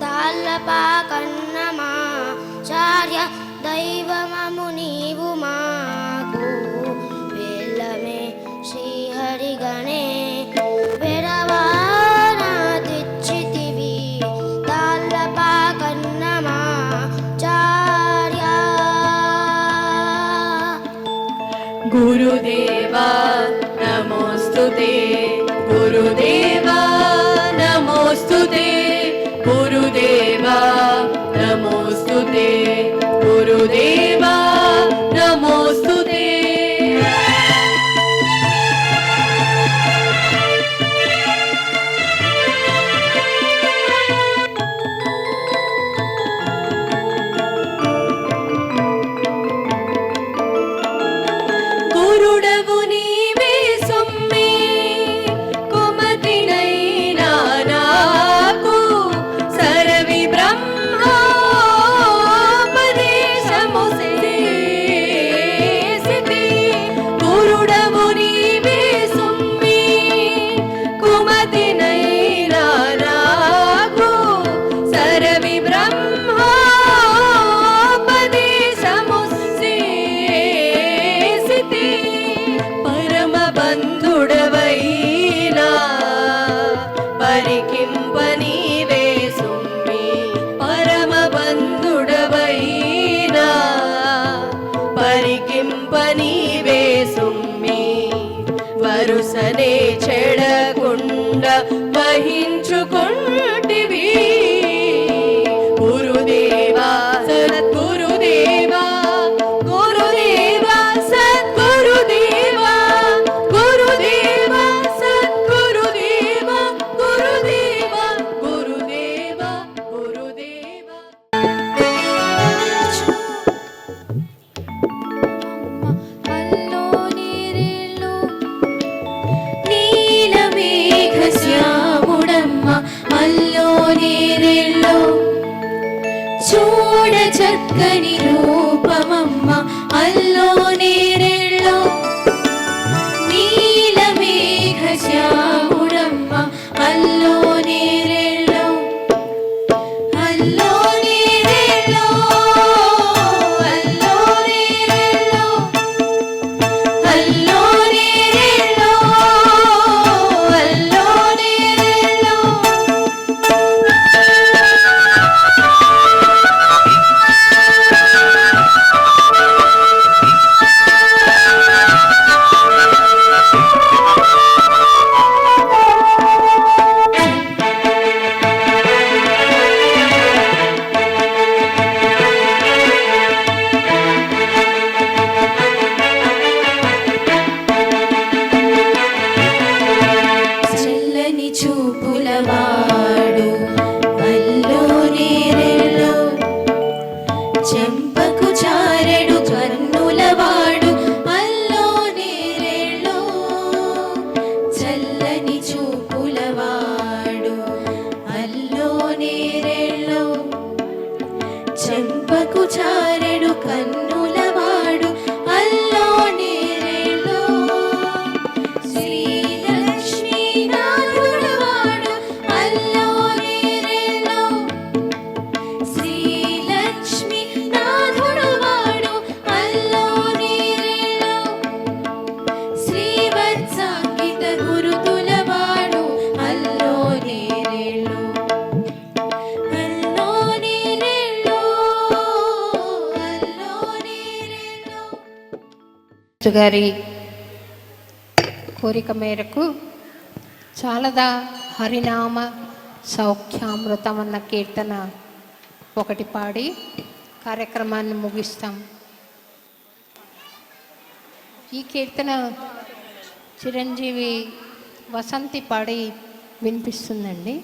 తాళ్ళపాకన్నమాచార్య దైవమము నీవు మాకు వేళ్ళమే శ్రీహరిగణే వెరవానా తెచ్చితివి. తాళ్ళపాకన్నమాచార్య గురుదేవా నమోస్తుతే, గురుదేవా నమోస్తుతే, గురుదేవా నమోస్తుతే, గురుదేవా నమోస్తుతే. గురుడవు నీవే సొమ్మే కుమతినైనా నాకు సరవి బ్రహ్మోపదేశము చేసితి. గురుడవు నీవే సొమ్మే కుమతినైనా నాకు సరవి బ్రహ్మోపదేశము చేసితి. పరమ బంధుడవైనా పరికింప నీవే సుమ్మి, పరమ బంధుడవైనా పరికింప నీవే సుమ్మి. వరుసనే చెడకుండా వహించుకుంటివి గురుదేవా చక్కని రూపమమ్మ అల్లో నేరెళ్ళో నీలమేఘ శ్యాముడమ్మ అల్లో నేరెళ్ళో అల్లో నేరెళ్ళో అల్లో నేరెళ్ళో అల్లో నేరెళ్ళో అల్లో నేరెళ్ళో చల్లని చూపులవాడు అల్లో నేరెళ్ళో చెంపకు చారెడు కన్నులవాడు అల్లో నేరెళ్ళో చల్లని చూపులవాడు అల్లో నేరెళ్ళో చెంపకు చారెడు కన్నులవాడు అల్లో నేరెళ్ళో శ్రీలక్ష్మీ నాథుడవాడు అల్లో నేరెళ్ళో శ్రీలక్ష్మీ నాథుడవాడు అల్లో నేరెళ్ళో శ్రీవత్సాంకిత గురుతులవాడు అల్లో నేరెళ్ళో అల్లో నేరెళ్ళో అల్లో నేరెళ్ళో గారి కోరిక మేరకు చాలదా హరినామ సౌఖ్యామృతం అన్న కీర్తన ఒకటి పాడి కార్యక్రమాన్ని ముగిస్తాం. ఈ కీర్తన చిరంజీవి వసంతి పాడి వినిపిస్తుందండి.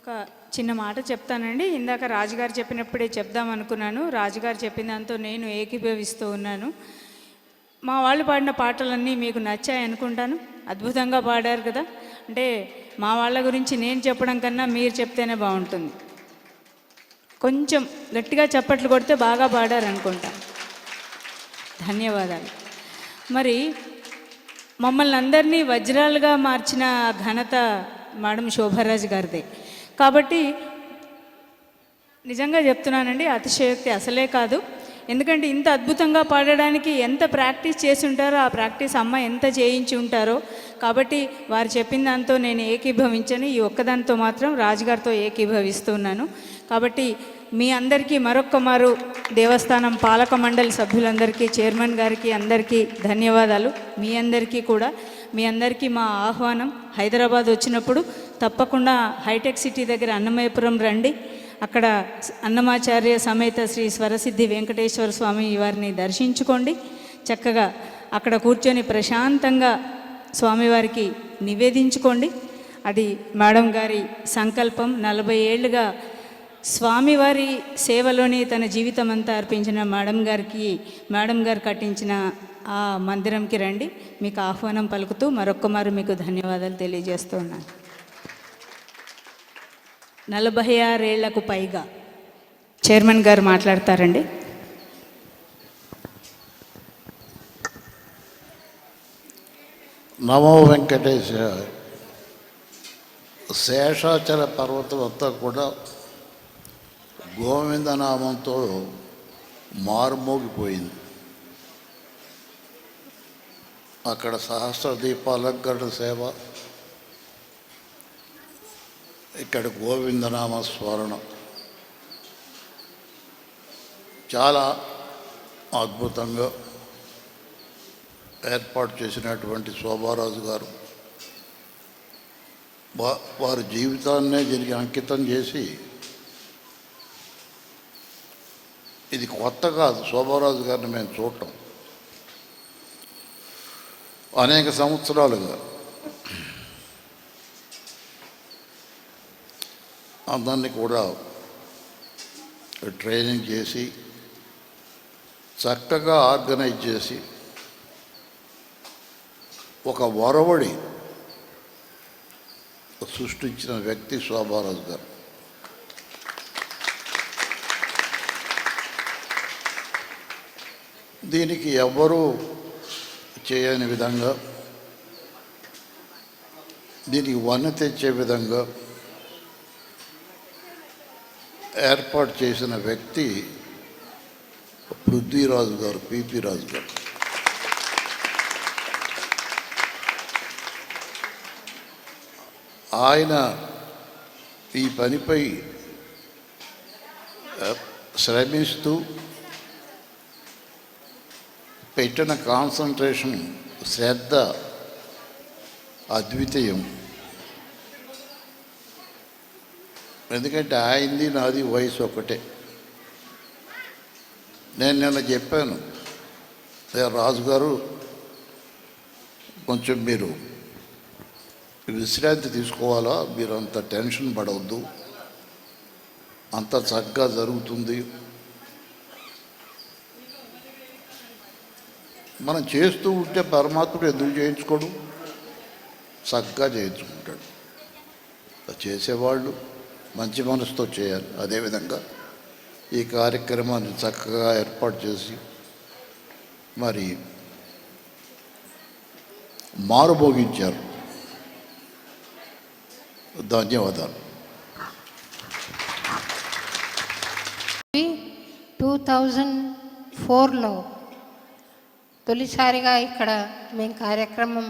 ఒక చిన్న మాట చెప్తానండి. ఇందాక రాజుగారు చెప్పినప్పుడే చెప్దాం అనుకున్నాను. రాజుగారు చెప్పిన దాంతో నేను ఏకీభవిస్తూ ఉన్నాను. మా వాళ్ళు పాడిన పాటలన్నీ మీకు నచ్చాయి అనుకుంటాను. అద్భుతంగా పాడారు కదా. అంటే మా వాళ్ళ గురించి నేను చెప్పడం కన్నా మీరు చెప్తేనే బాగుంటుంది. కొంచెం గట్టిగా చప్పట్లు కొడితే బాగా పాడారు అనుకుంటా. ధన్యవాదాలు. మరి మమ్మల్ని అందరినీ వజ్రాలుగా మార్చిన ఘనత మేడం శోభారాజ్ గారిదే. కాబట్టి నిజంగా చెప్తున్నానండి, అతిశయోక్తి అసలే కాదు. ఎందుకంటే ఇంత అద్భుతంగా పాడడానికి ఎంత ప్రాక్టీస్ చేసి ఉంటారో, ఆ ప్రాక్టీస్ అమ్మ ఎంత చేయించి ఉంటారో. కాబట్టి వారు చెప్పిన దాంతో నేను ఏకీభవించను. ఈ ఒక్కదానితో మాత్రం రాజుగారితో ఏకీభవిస్తున్నాను. కాబట్టి మీ అందరికీ మరొక్కమారు దేవస్థానం పాలక మండలి సభ్యులందరికీ, చైర్మన్ గారికి అందరికీ ధన్యవాదాలు. మీ అందరికీ కూడా, మీ అందరికీ మా ఆహ్వానం. హైదరాబాద్ వచ్చినప్పుడు తప్పకుండా హైటెక్ సిటీ దగ్గర అన్నమయ్యపురం రండి. అక్కడ అన్నమాచార్య సమేత శ్రీ స్వరసిద్ధి వెంకటేశ్వర స్వామి వారిని దర్శించుకోండి. చక్కగా అక్కడ కూర్చొని ప్రశాంతంగా స్వామివారికి నివేదించుకోండి. అది మేడం గారి సంకల్పం. 40 ఏళ్ళుగా స్వామివారి సేవలోనే తన జీవితం అంతా అర్పించిన మేడం గారు కట్టించిన ఆ మందిరంకి రండి. మీకు ఆహ్వానం పలుకుతూ మరొక్కమారు మీకు ధన్యవాదాలు తెలియజేస్తూ ఉన్నాను. 46 ఏళ్లకు పైగా చైర్మన్ గారు మాట్లాడతారండి. నమో వెంకటేశ. శేషాచల పర్వతం అంతా కూడా గోవిందనామంతో మారుమోగిపోయింది. అక్కడ సహస్ర దీపాలంకరణ సేవ, ఇక్కడ గోవిందనామ స్మరణ చాలా అద్భుతంగా ఏర్పాటు చేసినటువంటి శోభారాజు గారు వారి జీవితాన్నే దీనికి అంకితం చేసి, ఇది కొత్త కాదు శోభారాజు గారిని మేము చూడటం, అనేక సంవత్సరాలుగా అందరినీ కూడా ట్రైనింగ్ చేసి చక్కగా ఆర్గనైజ్ చేసి ఒక ఒరవడి సృష్టించిన వ్యక్తి శోభారాజు గారు. దీనికి ఎవ్వరూ చేయని విధంగా, దీనికి వన్నె తెచ్చే విధంగా ఏర్పాటు చేసిన వ్యక్తి పృథ్వీరాజు గారు, పిపి రాజు గారు. ఆయన ఈ పనిపై శ్రమిస్తూ పెట్టిన కాన్సన్ట్రేషన్, శ్రద్ధ అద్వితీయం. ఎందుకంటే ఆయనది నాది వయసు ఒకటే. నేను నిన్న చెప్పాను, రాజుగారు కొంచెం మీరు విశ్రాంతి తీసుకోవాలా, మీరు అంత టెన్షన్ పడవద్దు, అంత చక్కగా జరుగుతుంది, మనం చేస్తూ ఉంటే పరమాత్ముడు ఎందుకు చేయించుకోడు, చక్కగా చేయించుకుంటాడు. చేసేవాళ్ళు మంచి మనసుతో చేయాలి. అదేవిధంగా ఈ కార్యక్రమాన్ని చక్కగా ఏర్పాటు చేసి మరి మారుమోగించారు. ధన్యవాదాలు. 2004లో తొలిసారిగా ఇక్కడ మేము కార్యక్రమం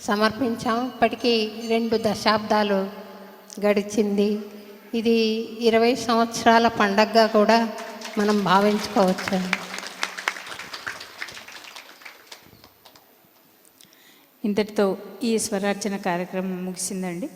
సమర్పించాము. ఇప్పటికీ 2 దశాబ్దాలు గడిచింది. ఇది 20 సంవత్సరాల పండగగా కూడా మనం భావించుకోవచ్చు. ఇంతటితో ఈ స్వరార్చన కార్యక్రమం ముగిసిందండి.